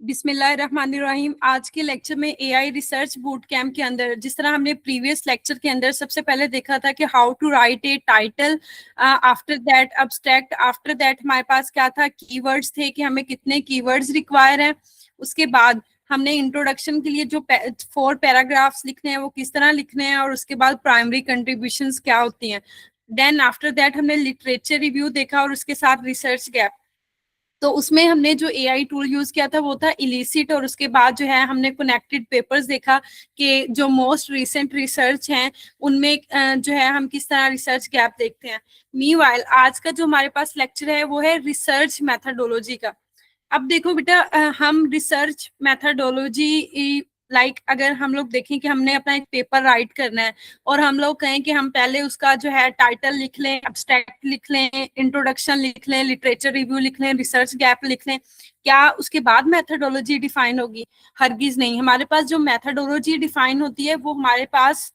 बिस्मिल्लाहिर्रहमानिर्रहीम। आज के लेक्चर में एआई रिसर्च बूट कैंप के अंदर जिस तरह हमने प्रीवियस लेक्चर के अंदर सबसे पहले देखा था कि how to write a title, after that abstract, after that हमारे पास क्या था, कीवर्ड्स थे कि हमें कितने कीवर्ड्स रिक्वायर हैं। उसके बाद हमने इंट्रोडक्शन के लिए जो 4 पैराग्राफ्स लिखने हैं वो किस तरह लिखने हैं, और उसके बाद प्राइमरी कंट्रीब्यूशंस क्या होती हैं। देन आफ्टर दैट हमने लिटरेचर रिव्यू देखा और उसके साथ रिसर्च गैप। तो उसमें हमने जो एआई टूल यूज किया था वो था इलिसिट, और उसके बाद जो है हमने कनेक्टेड पेपर्स देखा कि जो मोस्ट रिसेंट रिसर्च हैं उनमें जो है हम किस तरह रिसर्च गैप देखते हैं। मीवाइल आज का जो हमारे पास लेक्चर है वो है रिसर्च मेथडोलॉजी का। अब देखो बेटा, हम रिसर्च मेथडोलॉजी अगर हम लोग देखें कि हमने अपना एक पेपर राइट करना है और हम लोग कहें कि हम पहले उसका जो है टाइटल लिख लें, एब्स्ट्रैक्ट लिख लें, इंट्रोडक्शन लिख लें, लिटरेचर रिव्यू लिख लें, रिसर्च गैप लिख लें, क्या उसके बाद मेथडोलॉजी डिफाइन होगी? हरगिज नहीं। हमारे पास जो मेथडोलॉजी डिफाइन होती है वो हमारे पास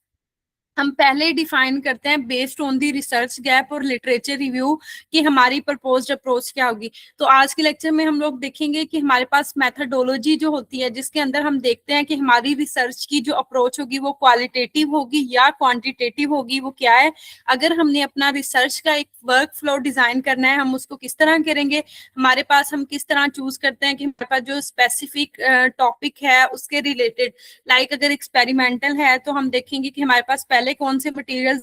हम पहले डिफाइन करते हैं based on the research gap और लिटरेचर रिव्यू कि हमारी प्रपोज्ड अप्रोच क्या होगी। तो आज के लेक्चर में हम लोग देखेंगे कि हमारे पास मेथडोलॉजी जो होती है जिसके अंदर हम देखते हैं कि हमारी रिसर्च की जो अप्रोच होगी वो क्वालिटेटिव होगी या क्वांटिटेटिव होगी, वो क्या है। अगर हमने अपना रिसर्च का एक वर्क फ्लो डिजाइन करना है हम उसको किस तरह करेंगे, हमारे पास हम किस तरह चूज करते हैं कि हमारे पास जो स्पेसिफिक टॉपिक है उसके रिलेटेड, अगर एक्सपेरिमेंटल है तो हम देखेंगे कि हमारे पास पहले कौन से मटेरियल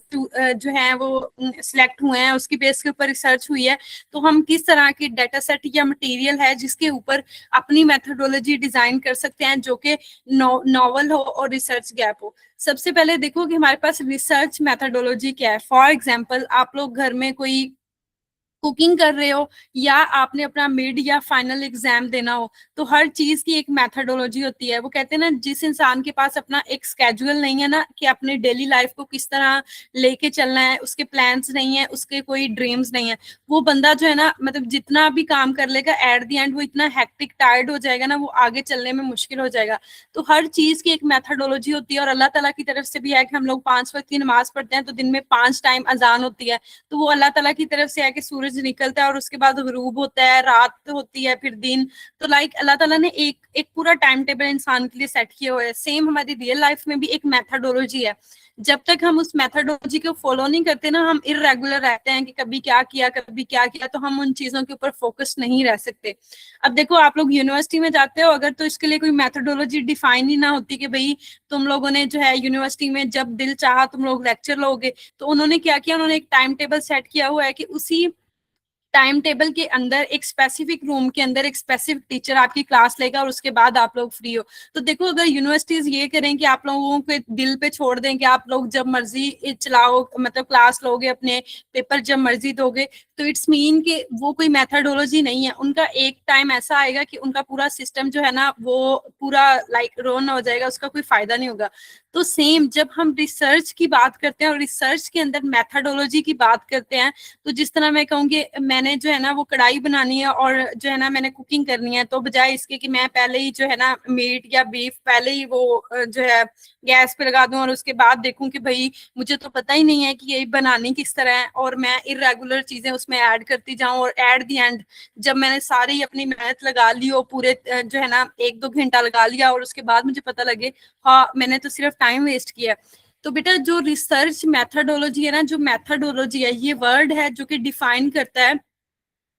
जो हैं वो सिलेक्ट हुए हैं, उसकी बेस के ऊपर रिसर्च हुई है, तो हम किस तरह की डेटा सेट या मटेरियल है जिसके ऊपर अपनी मेथडोलॉजी डिजाइन कर सकते हैं जो कि नॉवल हो और रिसर्च गैप हो। सबसे पहले देखो कि हमारे पास रिसर्च मेथडोलॉजी क्या है। फॉर एग्जाम्पल, आप लोग घर में कोई कुकिंग कर रहे हो या आपने अपना मिड या फाइनल एग्जाम देना हो, तो हर चीज की एक मेथडोलॉजी होती है। वो कहते हैं ना, जिस इंसान के पास अपना एक स्केड्यूल नहीं है ना कि अपने डेली लाइफ को किस तरह लेके चलना है, उसके प्लान्स नहीं है, उसके कोई ड्रीम्स नहीं है, वो बंदा जो है ना, मतलब जितना भी काम कर लेगा एट द एंड वो इतना हेक्टिक टायर्ड हो जाएगा ना, वो आगे चलने में मुश्किल हो जाएगा। तो हर चीज की एक मेथडोलॉजी होती है, और अल्लाह ताला की तरफ से भी है कि हम लोग 5 वक्त की नमाज पढ़ते हैं तो दिन में 5 टाइम अजान होती है। तो वो अल्लाह ताला की तरफ से है कि सूरज निकलता है और उसके बाद गुरूब होता है, रात होती है, फिर दिन। तो अल्लाह ताला ने एक एक पूरा टाइम टेबल इंसान के लिए सेट किया हुआ है। सेम हमारी रियल लाइफ में भी एक मेथडोलॉजी है। जब तक हम उस मेथडोलॉजी को फॉलो नहीं करते ना, हम इरेगुलर रहते हैं कि कभी क्या किया कभी क्या किया, तो हम उन चीजों के ऊपर फोकस नहीं रह सकते। अब देखो, आप लोग यूनिवर्सिटी में जाते हो अगर, तो इसके लिए कोई मेथडोलॉजी डिफाइन ही ना होती कि भाई तुम लोगों ने जो है यूनिवर्सिटी में जब दिल चाहा तुम लोग लेक्चर लोगे, तो उन्होंने क्या किया, उन्होंने एक टाइम टेबल सेट किया हुआ है कि उसी टाइम टेबल के अंदर एक स्पेसिफिक रूम के अंदर एक स्पेसिफिक टीचर आपकी क्लास लेगा और उसके बाद आप लोग फ्री हो। तो देखो, अगर यूनिवर्सिटीज ये करें कि आप लोगों के दिल पे छोड़ दें कि आप लोग जब मर्जी चलाओ, मतलब क्लास लोगे, अपने पेपर जब मर्जी दोगे, तो इट्स मीन कि वो कोई मेथडोलॉजी नहीं है। उनका एक टाइम ऐसा आएगा कि उनका पूरा सिस्टम जो है ना वो पूरा रोन हो जाएगा, उसका कोई फायदा नहीं होगा। तो सेम जब हम रिसर्च की बात करते हैं और रिसर्च के अंदर मेथडोलॉजी की बात करते हैं, तो जिस तरह मैं कहूँगी, मैंने जो है ना वो कढ़ाई बनानी है और जो है ना मैंने कुकिंग करनी है, तो बजाय इसके कि मैं पहले ही जो है ना मीट या बीफ पहले ही वो जो है गैस पे लगा दूं और उसके बाद देखूं कि भाई मुझे तो पता ही नहीं है कि ये बनानी किस तरह है, और मैं इरेगुलर चीजें उसमें ऐड करती जाऊं, और एट द एंड जब मैंने सारी अपनी मेहनत लगा ली हो, पूरे जो है ना 1-2 घंटा लगा लिया, और उसके बाद मुझे पता लगे हाँ मैंने तो सिर्फ टाइम वेस्ट किया। तो बेटा, जो रिसर्च मेथडोलॉजी है ना, जो मेथडोलॉजी है ये वर्ड है जो कि डिफाइन करता है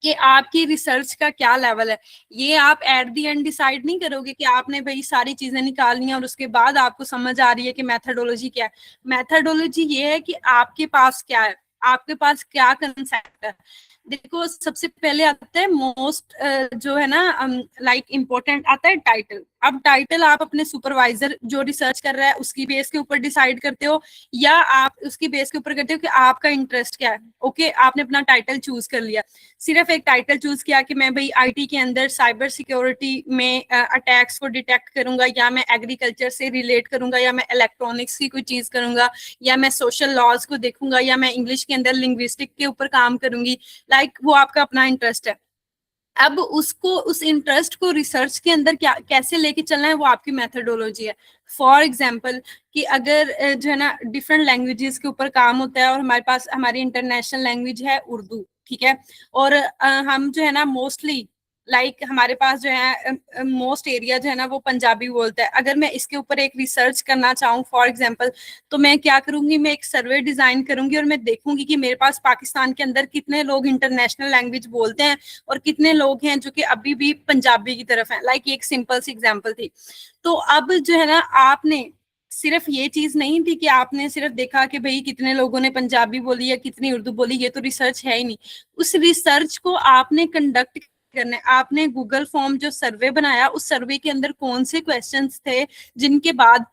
कि आपकी रिसर्च का क्या लेवल है। ये आप एट द एंड डिसाइड नहीं करोगे कि आपने भाई सारी चीजें निकालनी है और उसके बाद आपको समझ आ रही है कि मेथडोलॉजी क्या है। मेथडोलॉजी ये है कि आपके पास क्या है, आपके पास क्या कंसेप्ट है। देखो, सबसे पहले आता है मोस्ट जो है ना इम्पोर्टेंट आता है टाइटल। अब टाइटल आप अपने सुपरवाइजर जो रिसर्च कर रहा है उसकी बेस के ऊपर डिसाइड करते हो, या आप उसकी बेस के ऊपर करते हो कि आपका इंटरेस्ट क्या है। ओके, आपने अपना टाइटल चूज कर लिया, सिर्फ एक टाइटल चूज किया कि मैं भाई आईटी के अंदर साइबर सिक्योरिटी में अटैक्स को डिटेक्ट करूंगा, या मैं एग्रीकल्चर से रिलेट करूंगा, या मैं इलेक्ट्रॉनिक्स की कोई चीज करूंगा, या मैं सोशल लॉज को देखूंगा, या मैं इंग्लिश के अंदर लिंग्विस्टिक के ऊपर काम करूंगी। वो आपका अपना इंटरेस्ट है। अब उसको, उस इंटरेस्ट को रिसर्च के अंदर क्या कैसे लेके चलना है वो आपकी मेथडोलॉजी है। फॉर एग्जाम्पल, कि अगर जो है ना डिफरेंट लैंग्वेजेस के ऊपर काम होता है, और हमारे पास हमारी इंटरनेशनल लैंग्वेज है उर्दू, ठीक है, और हम जो है ना मोस्टली लाइक हमारे पास जो है मोस्ट एरिया जो है ना वो पंजाबी बोलता है। अगर मैं इसके ऊपर एक रिसर्च करना चाहूँ फॉर एग्जांपल, तो मैं क्या करूंगी, मैं एक सर्वे डिजाइन करूंगी और मैं देखूंगी कि मेरे पास पाकिस्तान के अंदर कितने लोग इंटरनेशनल लैंग्वेज बोलते हैं और कितने लोग हैं जो कि अभी भी पंजाबी की तरफ हैं। लाइक एक सिंपल सी एग्जांपल थी। तो अब जो है ना, आपने सिर्फ ये चीज नहीं थी कि आपने सिर्फ देखा कि भाई कितने लोगों ने पंजाबी बोली या कितनी उर्दू बोली, ये तो रिसर्च है ही नहीं। उस रिसर्च को आपने कंडक्ट करना है। आपने गूगल फॉर्म जो सर्वे बनाया, उस सर्वे के अंदर कौन से क्वेश्चंस थे जिनके बाद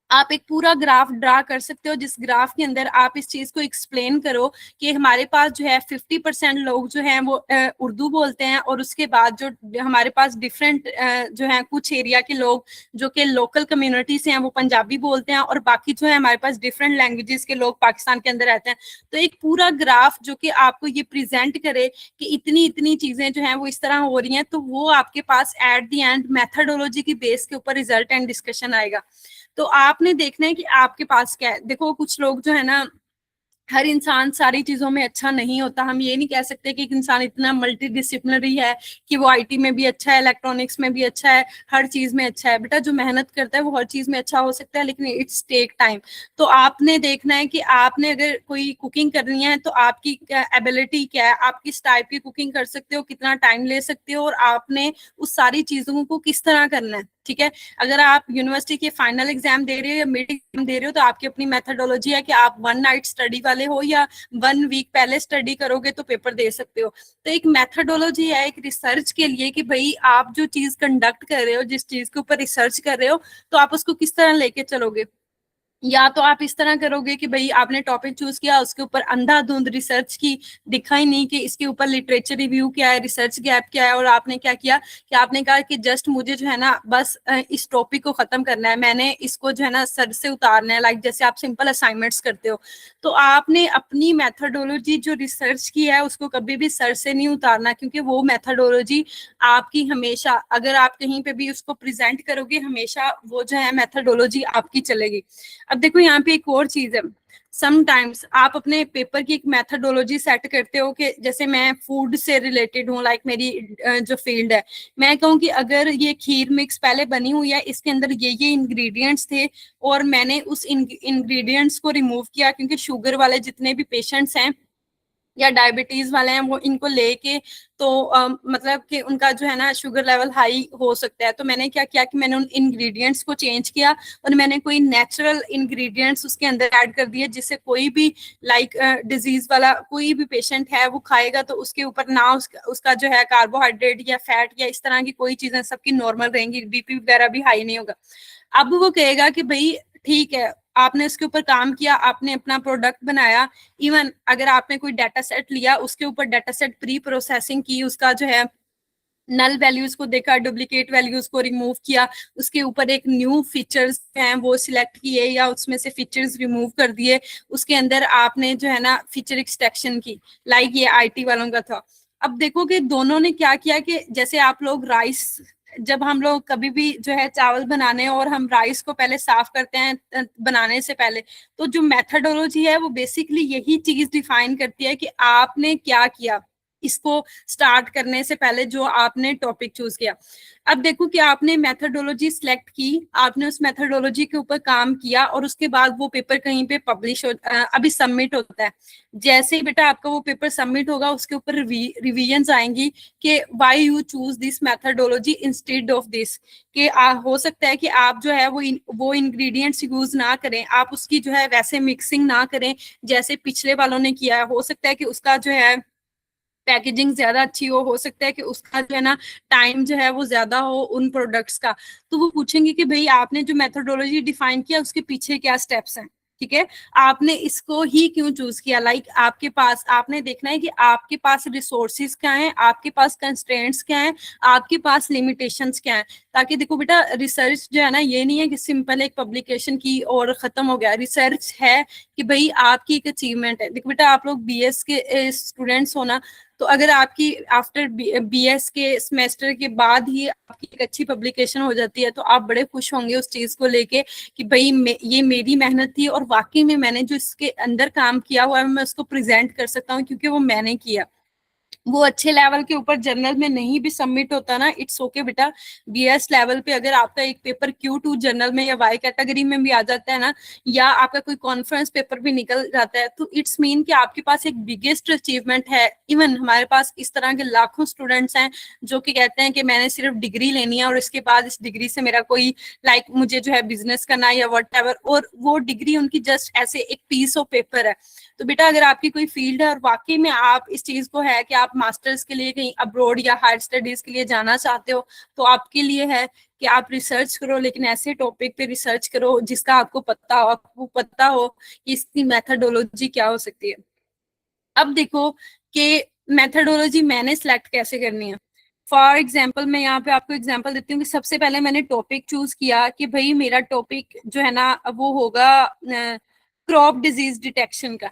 आप एक पूरा ग्राफ ड्रा कर सकते हो, जिस ग्राफ के अंदर आप इस चीज को एक्सप्लेन करो कि हमारे पास जो है 50% लोग जो हैं वो उर्दू बोलते हैं, और उसके बाद जो हमारे पास डिफरेंट जो है कुछ एरिया के लोग जो कि लोकल कम्युनिटी से हैं वो पंजाबी बोलते हैं, और बाकी जो है हमारे पास डिफरेंट लैंग्वेजेस के लोग पाकिस्तान के अंदर रहते हैं। तो एक पूरा ग्राफ जो कि आपको ये प्रेजेंट करे कि इतनी इतनी चीजें जो हैं वो इस तरह हो रही हैं, तो वो आपके पास एट द एंड मेथडोलॉजी की बेस के ऊपर रिजल्ट एंड डिस्कशन आएगा। तो आपने देखना है कि आपके पास क्या है। देखो कुछ लोग जो है ना, हर इंसान सारी चीजों में अच्छा नहीं होता। हम ये नहीं कह सकते कि एक इंसान इतना मल्टी डिसिप्लिनरी है कि वो आईटी में भी अच्छा है, इलेक्ट्रॉनिक्स में भी अच्छा है, हर चीज में अच्छा है। बेटा जो मेहनत करता है वो हर चीज में अच्छा हो सकता है, लेकिन इट्स टेक टाइम। तो आपने देखना है कि आपने अगर कोई कुकिंग करनी है तो आपकी एबिलिटी क्या है, आप किस टाइप की कुकिंग कर सकते हो, कितना टाइम ले सकते हो, और आपने उस सारी चीजों को किस तरह करना है। ठीक है, अगर आप यूनिवर्सिटी के फाइनल एग्जाम दे रहे हो या मिड एग्जाम दे रहे हो तो आपकी अपनी मेथडोलॉजी है कि आप 1 नाइट स्टडी वाले हो या 1 वीक पहले स्टडी करोगे तो पेपर दे सकते हो। तो एक मेथडोलॉजी है एक रिसर्च के लिए कि भाई आप जो चीज कंडक्ट कर रहे हो, जिस चीज के ऊपर रिसर्च कर रहे हो, तो आप उसको किस तरह लेके चलोगे। या तो आप इस तरह करोगे कि भाई आपने टॉपिक चूज किया, उसके ऊपर अंधाधुंध रिसर्च की, दिखा ही नहीं कि इसके ऊपर लिटरेचर रिव्यू क्या है, रिसर्च गैप क्या है, और आपने क्या किया कि आपने कहा कि जस्ट मुझे जो है ना बस इस टॉपिक को खत्म करना है, मैंने इसको जो है ना सर से उतारना है, लाइक जैसे आप सिंपल असाइनमेंट्स करते हो। तो आपने अपनी मेथडोलॉजी जो रिसर्च की है उसको कभी भी सर से नहीं उतारना, क्योंकि वो मेथडोलॉजी आपकी हमेशा, अगर आप कहीं पे भी उसको प्रेजेंट करोगे, हमेशा वो जो है मेथडोलॉजी आपकी चलेगी। अब देखो यहाँ पे एक और चीज है, समटाइम्स आप अपने पेपर की एक मेथडोलॉजी सेट करते हो कि जैसे मैं फूड से रिलेटेड हूँ, लाइक मेरी जो फील्ड है, मैं कहूँ कि अगर ये खीर मिक्स पहले बनी हुई है, इसके अंदर ये इंग्रेडिएंट्स थे और मैंने उस इंग्रेडिएंट्स को रिमूव किया क्योंकि शुगर वाले जितने भी पेशेंट्स हैं या डायबिटीज वाले हैं वो इनको लेके, तो मतलब कि उनका जो है ना शुगर लेवल हाई हो सकता है। तो मैंने क्या किया कि मैंने उन इंग्रेडिएंट्स को चेंज किया और मैंने कोई नेचुरल इंग्रेडिएंट्स उसके अंदर ऐड कर दिए, जिससे कोई भी लाइक डिजीज वाला कोई भी पेशेंट है वो खाएगा तो उसके ऊपर ना उसका जो है कार्बोहाइड्रेट या फैट या इस तरह की कोई चीजें सबकी नॉर्मल रहेंगी, बीपी वगैरह भी हाई नहीं होगा। अब वो कहेगा कि भाई ठीक है, आपने इसके ऊपर काम किया, आपने अपना प्रोडक्ट बनाया, इवन अगर आपने कोई डाटा सेट लिया, उसके ऊपर डाटा सेट प्री प्रोसेसिंग की, उसका जो है नल वैल्यूज को देखा, डुप्लीकेट वैल्यूज को रिमूव किया, उसके ऊपर एक न्यू फीचर्स हैं वो सिलेक्ट किए या उसमें से फीचर्स रिमूव कर दिए, उसके अंदर आपने जो है ना फीचर एक्सट्रैक्शन की, लाइक ये आईटी वालों का था। अब देखो कि दोनों ने क्या किया कि जैसे आप लोग राइस, जब हम लोग कभी भी जो है चावल बनाने और हम राइस को पहले साफ करते हैं बनाने से पहले, तो जो मेथडोलॉजी है वो बेसिकली यही चीज डिफाइन करती है कि आपने क्या किया इसको स्टार्ट करने से पहले, जो आपने टॉपिक चूज किया। अब देखो कि आपने मेथडोलॉजी सिलेक्ट की, आपने उस मेथडोलॉजी के ऊपर काम किया और उसके बाद वो पेपर कहीं पे पब्लिश हो अभी सबमिट होता है। जैसे ही बेटा आपका वो पेपर सबमिट होगा उसके ऊपर रिवीजन आएंगी कि why you choose this methodology instead of this, कि हो सकता है कि आप जो है वो इंग्रेडिएंट्स यूज ना करें, आप उसकी जो है वैसे मिक्सिंग ना करें जैसे पिछले वालों ने किया है। हो सकता है कि उसका जो है पैकेजिंग ज्यादा अच्छी हो सकता है कि उसका जो है ना टाइम जो है वो ज्यादा हो उन प्रोडक्ट्स का। तो वो पूछेंगे कि भाई आपने जो मेथोडोलॉजी डिफाइन किया उसके पीछे क्या स्टेप्स हैं, ठीक है, आपने इसको ही क्यों चूज किया। लाइक आपके पास, आपने देखना है कि आपके पास रिसोर्सेज क्या हैं, आपके पास कंस्ट्रेंट्स क्या हैं, आपके पास लिमिटेशंस क्या हैं। ताकि देखो बेटा रिसर्च जो है ना ये नहीं है कि सिंपल एक पब्लिकेशन की और खत्म हो गया। रिसर्च है कि भाई आपकी एक अचीवमेंट है। देखो बेटा आप लोग बीएस के स्टूडेंट्स हो ना, तो अगर आपकी आफ्टर बीएस के सेमेस्टर के बाद ही आपकी एक अच्छी पब्लिकेशन हो जाती है तो आप बड़े खुश होंगे उस चीज को लेके कि भाई ये मेरी मेहनत थी और वाकई में मैंने जो इसके अंदर काम किया हुआ है मैं उसको प्रेजेंट कर सकता हूँ क्योंकि वो मैंने किया। वो अच्छे लेवल के ऊपर जर्नल में नहीं भी सबमिट होता ना, इट्स ओके बेटा। बीएस लेवल पे अगर आपका एक पेपर Q2 जर्नल में या वाई कैटेगरी में भी आ जाता है ना, या आपका कोई कॉन्फ्रेंस पेपर भी निकल जाता है, तो इट्स मीन कि आपके पास एक बिगेस्ट अचीवमेंट है। इवन हमारे पास इस तरह के लाखों स्टूडेंट्स हैं जो कि कहते हैं कि मैंने सिर्फ डिग्री लेनी है और इसके बाद इस डिग्री से मेरा कोई मुझे जो है बिजनेस करना है या वट एवर, और वो डिग्री उनकी जस्ट ऐसे एक पीस ऑफ पेपर है। तो बेटा अगर आपकी कोई फील्ड है और वाकई में आप इस चीज को है कि आप मास्टर्स के लिए कहीं अब्रॉड या हायर स्टडीज के लिए जाना चाहते हो, तो आपके लिए है कि आप रिसर्च करो, लेकिन ऐसे टॉपिक पे रिसर्च करो जिसका आपको पता हो कि इसकी मेथडोलॉजी क्या हो सकती है। अब देखो कि मेथडोलॉजी मैंने सिलेक्ट कैसे करनी है। फॉर एग्जाम्पल मैं यहाँ पे आपको एग्जाम्पल देती हूँ कि सबसे पहले मैंने टॉपिक चूज किया कि भाई मेरा टॉपिक जो है ना वो होगा क्रॉप डिजीज डिटेक्शन का।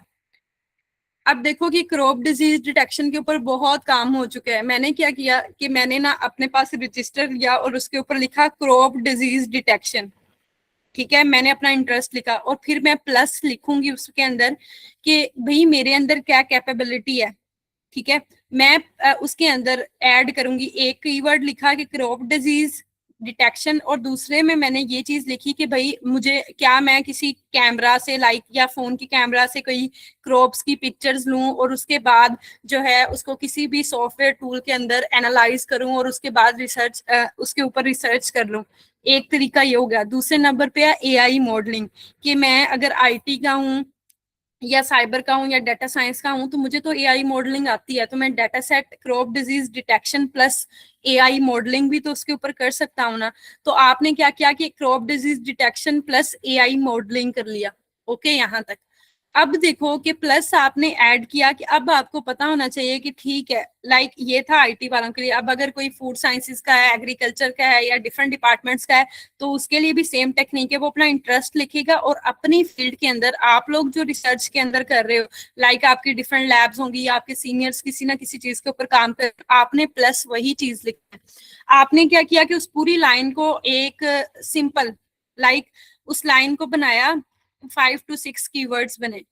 अब देखो कि क्रॉप डिजीज डिटेक्शन के ऊपर बहुत काम हो चुका है। मैंने क्या किया कि मैंने ना अपने पास रजिस्टर लिया और उसके ऊपर लिखा क्रॉप डिजीज डिटेक्शन। ठीक है, मैंने अपना इंटरेस्ट लिखा और फिर मैं प्लस लिखूंगी उसके अंदर कि भाई मेरे अंदर क्या कैपेबिलिटी है। ठीक है, मैं उसके अंदर ऐड करूंगी, एक कीवर्ड लिखा कि क्रॉप डिजीज डिटेक्शन, और दूसरे में मैंने ये चीज लिखी कि भाई मुझे क्या मैं किसी कैमरा से या फोन की कैमरा से कोई क्रॉप्स की पिक्चर्स लूं और उसके बाद जो है उसको किसी भी सॉफ्टवेयर टूल के अंदर एनालाइज करूं और उसके बाद उसके ऊपर रिसर्च कर लूं। एक तरीका ये हो गया। दूसरे नंबर पे है एआई मॉडलिंग, कि मैं अगर आईटी का हूँ या साइबर का हूँ या डेटा साइंस का हूँ तो मुझे तो एआई मॉडलिंग आती है, तो मैं data set crop disease detection plus AI modelling भी तो उसके ऊपर कर सकता हूँ ना। तो आपने क्या किया कि crop disease detection plus AI modelling कर लिया। ओके, यहाँ तक। अब देखो कि प्लस आपने ऐड किया कि अब आपको पता होना चाहिए कि ठीक है, ये था आईटी वालों के लिए। अब अगर कोई फूड साइंसेस का है, एग्रीकल्चर का है या डिफरेंट डिपार्टमेंट्स का है, तो उसके लिए भी सेम टेक्निक है। वो अपना इंटरेस्ट लिखेगा और अपनी फील्ड के अंदर आप लोग जो रिसर्च के अंदर कर रहे हो, आपकी डिफरेंट लैब्स होंगी या आपके सीनियर्स किसी ना किसी चीज के ऊपर काम कर, आपने प्लस वही चीज लिखी है। आपने क्या किया कि उस पूरी लाइन को एक सिंपल उस लाइन को बनाया, 5 to 6 कीवर्ड्स बने।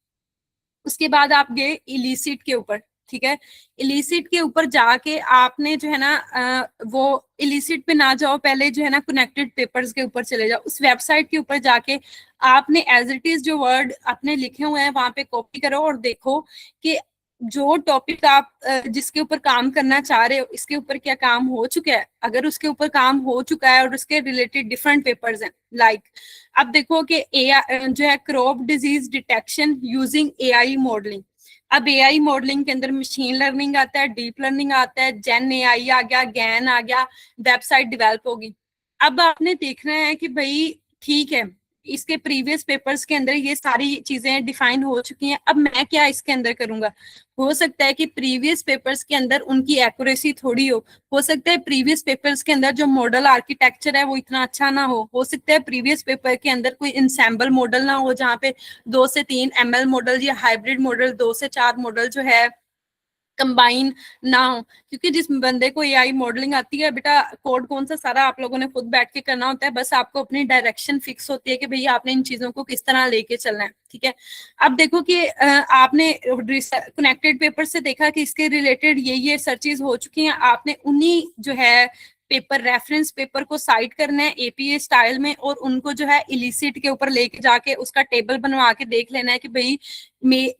उसके बाद आप गए इलिसिट के ऊपर। ठीक है, इलिसिट के ऊपर जाके आपने जो है ना वो इलिसिट पे ना जाओ, पहले जो है ना कनेक्टेड पेपर्स के ऊपर चले जाओ। उस वेबसाइट के ऊपर जाके आपने एज इट इज जो वर्ड अपने लिखे हुए हैं वहां पे कॉपी करो और देखो कि जो टॉपिक आप जिसके ऊपर काम करना चाह रहे हो इसके ऊपर क्या काम हो चुका है। अगर उसके ऊपर काम हो चुका है और उसके रिलेटेड डिफरेंट पेपर्स हैं, अब देखो कि एआई जो है crop disease detection using AI modelling. अब एआई मॉडलिंग के अंदर मशीन लर्निंग आता है, डीप लर्निंग आता है, जेन एआई आ गया, गैन आ गया, वेबसाइट डेवलप होगी। अब आपने देखना है कि भाई ठीक है, इसके प्रीवियस पेपर्स के अंदर ये सारी चीजें डिफाइन हो चुकी हैं, अब मैं क्या इसके अंदर करूंगा। हो सकता है कि प्रीवियस पेपर्स के अंदर उनकी एक्यूरेसी थोड़ी हो सकता है प्रीवियस पेपर्स के अंदर जो मॉडल आर्किटेक्चर है वो इतना अच्छा ना हो सकता है प्रीवियस पेपर के अंदर कोई इंसेंबल मॉडल ना हो जहाँ पे 2 से 3 ML मॉडल या हाइब्रिड मॉडल 2 से 4 मॉडल जो है कंबाइन ना हो। क्योंकि जिस बंदे को एआई मॉडलिंग आती है बेटा, कोड कौन सा सारा आप लोगों ने खुद बैठ के करना होता है, बस आपको अपनी डायरेक्शन फिक्स होती है कि भैया आपने इन चीजों को किस तरह लेके चलना है। ठीक है, अब देखो कि आपने कनेक्टेड पेपर से देखा कि इसके रिलेटेड ये सर्चेज हो चुकी हैं, आपने उन्हीं जो है पेपर रेफरेंस पेपर को साइट करना है एपीए स्टाइल में और उनको जो है इलिसिट के ऊपर लेके जाके उसका टेबल बनवा के देख लेना है कि भाई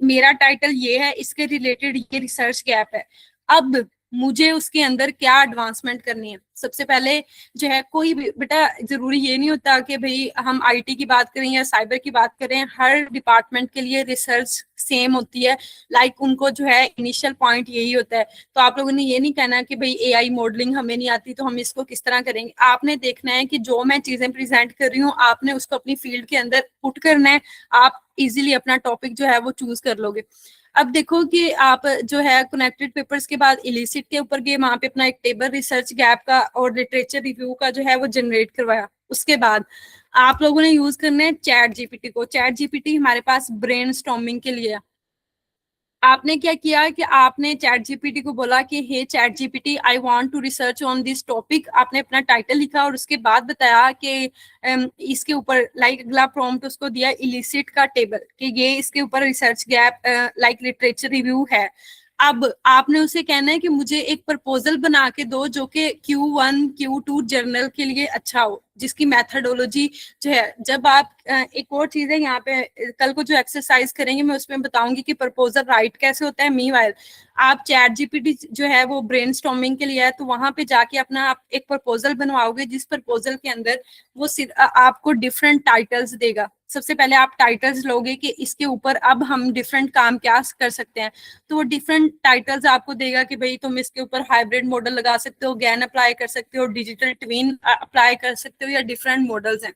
मेरा टाइटल ये है, इसके रिलेटेड ये रिसर्च गैप है। अब मुझे उसके अंदर क्या एडवांसमेंट करनी है। सबसे पहले जो है कोई भी बेटा, जरूरी ये नहीं होता कि भाई हम आईटी की बात करें या साइबर की बात करें, हर डिपार्टमेंट के लिए रिसर्च सेम होती है। उनको जो है इनिशियल पॉइंट यही होता है। तो आप लोगों ने ये नहीं कहना कि भाई एआई मॉडलिंग हमें नहीं आती तो हम इसको किस तरह करेंगे। आपने देखना है कि जो मैं चीजें प्रेजेंट कर रही हूँ आपने उसको अपनी फील्ड के अंदर पुट करना है, आप इजीली अपना टॉपिक जो है वो चूज कर लोगे। अब देखो कि आप जो है कनेक्टेड पेपर्स के बाद इलिसिट के ऊपर गए, वहां पे अपना एक टेबल रिसर्च गैप का और लिटरेचर रिव्यू का जो है वो जनरेट करवाया। उसके बाद आप लोगों ने यूज करना है चैट जीपीटी को। चैट जीपीटी हमारे पास ब्रेन स्टॉर्मिंग के लिए है। आपने क्या किया कि आपने चैट जीपीटी को बोला कि hey ChatGPT, I want to research on this topic. आपने अपना टाइटल लिखा और उसके बाद बताया कि इसके ऊपर अगला प्रॉम्प्ट उसको दिया इलिसिट का टेबल कि ये इसके ऊपर रिसर्च गैप लिटरेचर रिव्यू है। अब आपने उसे कहना है कि मुझे एक प्रपोजल बना के दो जो कि Q1 Q2 जर्नल के लिए अच्छा हो, जिसकी मेथडोलॉजी जो है। जब आप एक और चीज है यहाँ पे, कल को जो एक्सरसाइज करेंगे मैं उसमें बताऊंगी कि प्रपोजल राइट कैसे होता है। मीनवाइल आप चैट जीपीटी जो है वो ब्रेनस्टॉर्मिंग के लिए है, तो वहां पे जाके अपना आप एक प्रपोजल बनवाओगे, जिस प्रपोजल के अंदर वो आपको डिफरेंट टाइटल्स देगा। सबसे पहले आप टाइटल्स लोगे कि इसके ऊपर अब हम डिफरेंट काम क्या कर सकते हैं, तो वो डिफरेंट टाइटल्स आपको देगा कि भाई तुम इसके ऊपर हाइब्रिड मॉडल लगा सकते हो, गैन अप्लाई कर सकते हो, डिजिटल ट्विन अप्लाई कर सकते हो, या डिफरेंट मॉडल्स हैं।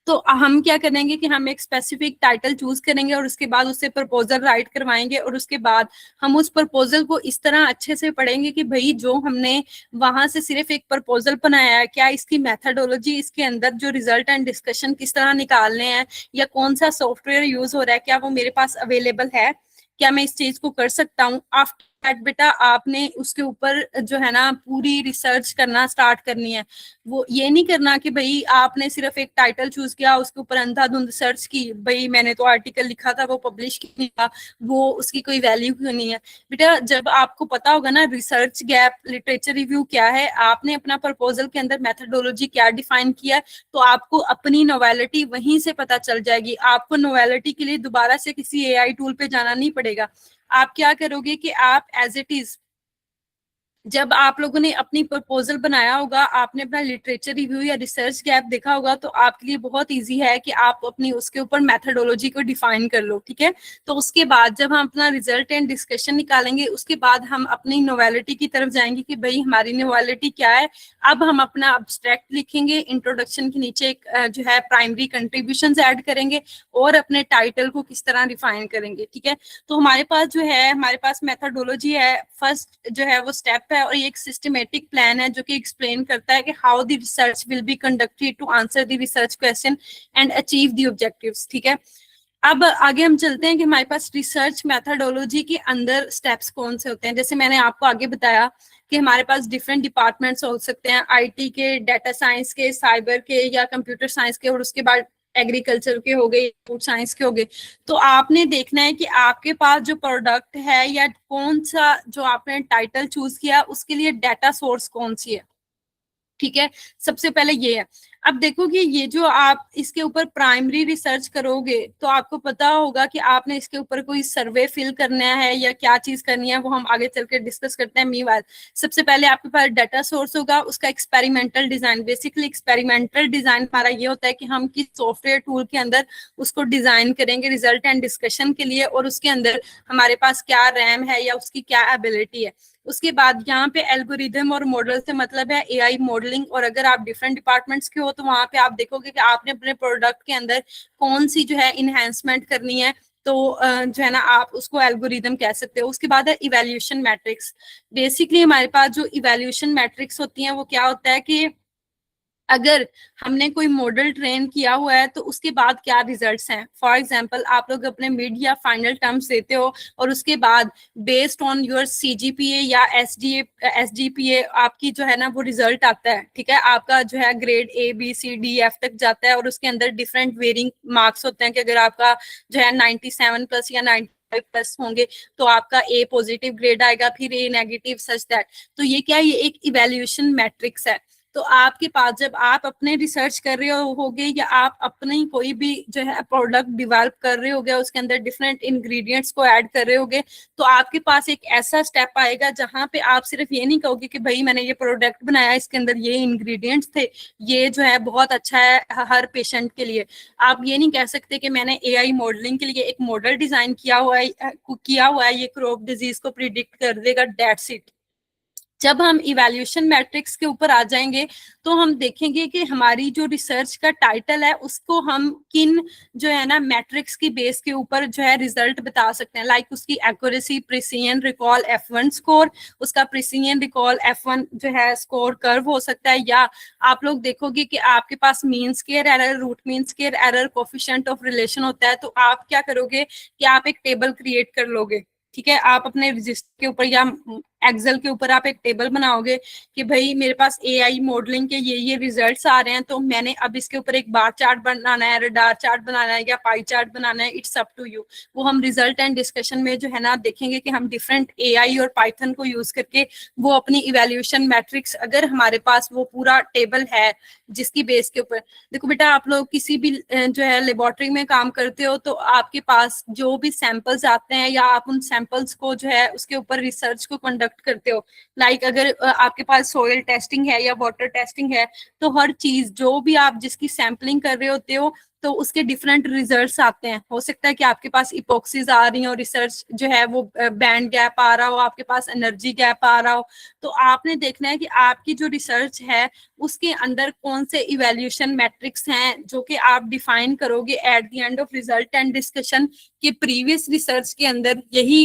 तो हम क्या करेंगे कि हम एक स्पेसिफिक टाइटल चूज करेंगे और उसके बाद उससे प्रपोजल राइट करवाएंगे, और उसके बाद हम उस प्रपोजल को इस तरह अच्छे से पढ़ेंगे कि भाई जो हमने वहां से सिर्फ एक प्रपोजल बनाया है, क्या इसकी मेथडोलॉजी, इसके अंदर जो रिजल्ट एंड डिस्कशन किस तरह निकालने हैं, या कौन सा सॉफ्टवेयर यूज हो रहा है, क्या वो मेरे पास अवेलेबल है, क्या मैं इस चीज को कर सकता हूँ। आफ्टर दैट बेटा आपने उसके ऊपर जो है ना पूरी रिसर्च करना स्टार्ट करनी है। वो ये नहीं करना कि भाई आपने सिर्फ एक टाइटल चूज किया, उसके ऊपर अंधाधुंध सर्च की, भाई मैंने तो आर्टिकल लिखा था वो पब्लिश क्यों नहीं हुआ, वो उसकी कोई वैल्यू क्यों नहीं है। बेटा जब आपको पता होगा ना रिसर्च गैप, लिटरेचर रिव्यू क्या है, आपने अपना प्रपोजल के अंदर मेथडोलॉजी क्या डिफाइन किया है, तो आपको अपनी नोवेलिटी वहीं से पता चल जाएगी। आपको नोवेलिटी के लिए दोबारा से किसी एआई टूल पे जाना नहीं पड़ेगा। आप क्या करोगे कि आप एज इट इज, जब आप लोगों ने अपनी प्रपोजल बनाया होगा, आपने अपना लिटरेचर रिव्यू या रिसर्च गैप देखा होगा, तो आपके लिए बहुत इजी है कि आप अपनी उसके ऊपर मेथडोलॉजी को डिफाइन कर लो, ठीक है। तो उसके बाद जब हम अपना रिजल्ट एंड डिस्कशन निकालेंगे, उसके बाद हम अपनी नोवेलिटी की तरफ जाएंगे कि भाई हमारी नोवेलिटी क्या है। अब हम अपना अब्स्ट्रैक्ट लिखेंगे, इंट्रोडक्शन के नीचे एक जो है प्राइमरी कंट्रीब्यूशंस ऐड करेंगे, और अपने टाइटल को किस तरह डिफाइन करेंगे, ठीक है। तो हमारे पास जो है, हमारे पास मेथडोलॉजी है, फर्स्ट जो है वो स्टेप है, और ये एक सिस्टमेटिक प्लान है जो कि एक्सप्लेन करता है कि how the research will be conducted to answer the research question and achieve the objectives, ठीक है। अब आगे हम चलते हैं कि हमारे पास रिसर्च मेथडोलॉजी के अंदर स्टेप्स कौन से होते हैं। जैसे मैंने आपको आगे बताया कि हमारे पास डिफरेंट डिपार्टमेंट्स हो सकते हैं, आईटी के, डाटा साइंस के, साइबर के, या कंप्यूटर साइंस के, और उसके बाद एग्रीकल्चर के हो गए, फूड साइंस के हो गए। तो आपने देखना है कि आपके पास जो प्रोडक्ट है, या कौन सा जो आपने टाइटल चूज किया, उसके लिए डाटा सोर्स कौन सी है, ठीक है। सबसे पहले ये है। अब देखो कि ये जो आप इसके ऊपर प्राइमरी रिसर्च करोगे, तो आपको पता होगा कि आपने इसके ऊपर कोई सर्वे फिल करना है या क्या चीज करनी है, वो हम आगे चल के डिस्कस करते हैं। मीवाल सबसे पहले आपके पास डाटा सोर्स होगा, उसका experimental design. Basically experimental design हमारा ये होता है कि हम किस सॉफ्टवेयर टूल के अंदर उसको डिजाइन करेंगे रिजल्ट एंड डिस्कशन के लिए, और उसके अंदर हमारे पास क्या रैम है या उसकी क्या एबिलिटी है। उसके बाद यहाँ पे एल्गोरिदम और मॉडल से मतलब है एआई मॉडलिंग। और अगर आप डिफरेंट डिपार्टमेंट्स के हो, तो वहां पे आप देखोगे कि आपने अपने प्रोडक्ट के अंदर कौन सी जो है इनहेंसमेंट करनी है, तो जो है ना आप उसको एल्गोरिदम कह सकते हो। उसके बाद है इवैल्यूएशन मैट्रिक्स। बेसिकली हमारे पास जो इवैल्यूएशन मैट्रिक्स होती हैं वो क्या होता है कि अगर हमने कोई मॉडल ट्रेन किया हुआ है, तो उसके बाद क्या रिजल्ट्स हैं। फॉर एग्जांपल आप लोग अपने मिड या फाइनल टर्म्स देते हो, और उसके बाद बेस्ड ऑन योर सीजीपीए या एसजीपीए आपकी जो है ना वो रिजल्ट आता है, ठीक है। आपका जो है grade A B C D F तक जाता है, और उसके अंदर डिफरेंट वेरिंग मार्क्स होते हैं कि अगर आपका जो है 97 प्लस या 95 प्लस होंगे, तो आपका A पॉजिटिव ग्रेड आएगा, फिर A नेगेटिव, सच दैट। तो ये क्या है, ये एक इवैल्यूएशन मैट्रिक्स है। तो आपके पास जब आप अपने रिसर्च कर रहे होगे, या आप अपनी कोई भी जो है प्रोडक्ट डिवेलप कर रहे होगे, उसके अंदर डिफरेंट इंग्रेडिएंट्स को ऐड कर रहे होगे, तो आपके पास एक ऐसा स्टेप आएगा जहां पे आप सिर्फ ये नहीं कहोगे कि भाई मैंने ये प्रोडक्ट बनाया, इसके अंदर ये इंग्रेडिएंट्स थे, ये जो है बहुत अच्छा है हर पेशेंट के लिए। आप ये नहीं कह सकते कि मैंने एआई मॉडलिंग के लिए एक मॉडल डिजाइन किया हुआ है ये क्रॉप डिजीज को प्रिडिक्ट कर देगा, दैट्स इट। जब हम इवैल्यूएशन मैट्रिक्स के ऊपर आ जाएंगे, तो हम देखेंगे कि हमारी जो रिसर्च का टाइटल है उसको हम किन जो है ना मैट्रिक्स की बेस के ऊपर जो है रिजल्ट बता सकते हैं। लाइक उसकी accuracy, precision recall F1 score, उसका प्रिसिजन रिकॉल F1 जो है स्कोर कर्व हो सकता है, या आप लोग देखोगे कि आपके पास mean square error, root mean square error, coefficient of relation होता है। तो आप क्या करोगे कि आप एक टेबल क्रिएट कर लोगे, ठीक है। आप अपने रजिस्टर के ऊपर या एक्सेल के ऊपर आप एक टेबल बनाओगे कि भाई मेरे पास एआई मॉडलिंग के ये रिजल्ट्स आ रहे हैं, तो मैंने अब इसके ऊपर एक बार चार्ट बनाना है, रडार चार्ट बनाना है या पाई चार्ट बनाना है, इट्स अप टू यू। वो हम रिजल्ट एंड डिस्कशन में जो है ना देखेंगे कि हम डिफरेंट एआई और पाइथन को यूज करके वो अपनी इवेल्यूशन मैट्रिक्स, अगर हमारे पास वो पूरा टेबल है जिसकी बेस के ऊपर, देखो बेटा आप लोग किसी भी जो है लेबोरेटरी में काम करते हो तो आपके पास जो भी सैंपल्स आते हैं या आप उन सैंपल्स को जो है उसके ऊपर रिसर्च को कंडक्ट करते हो। लाइक अगर आपके पास सॉइल टेस्टिंग है या वाटर टेस्टिंग है, तो हर चीज जो भी आप जिसकी सैंपलिंग कर रहे होते हो तो उसके डिफरेंट रिजल्ट्स आते हैं। हो सकता है कि आपके पास इपोक्सीज आ रही हो, रिसर्च जो है वो बैंड गैप आ रहा हो, आपके पास एनर्जी गैप आ रहा हो, तो आपने देखना है कि आपकी जो रिसर्च है उसके अंदर कौन से इवेल्यूशन मैट्रिक्स हैं जो कि आप डिफाइन करोगे at the end of result and discussion कि प्रीवियस रिसर्च के अंदर यही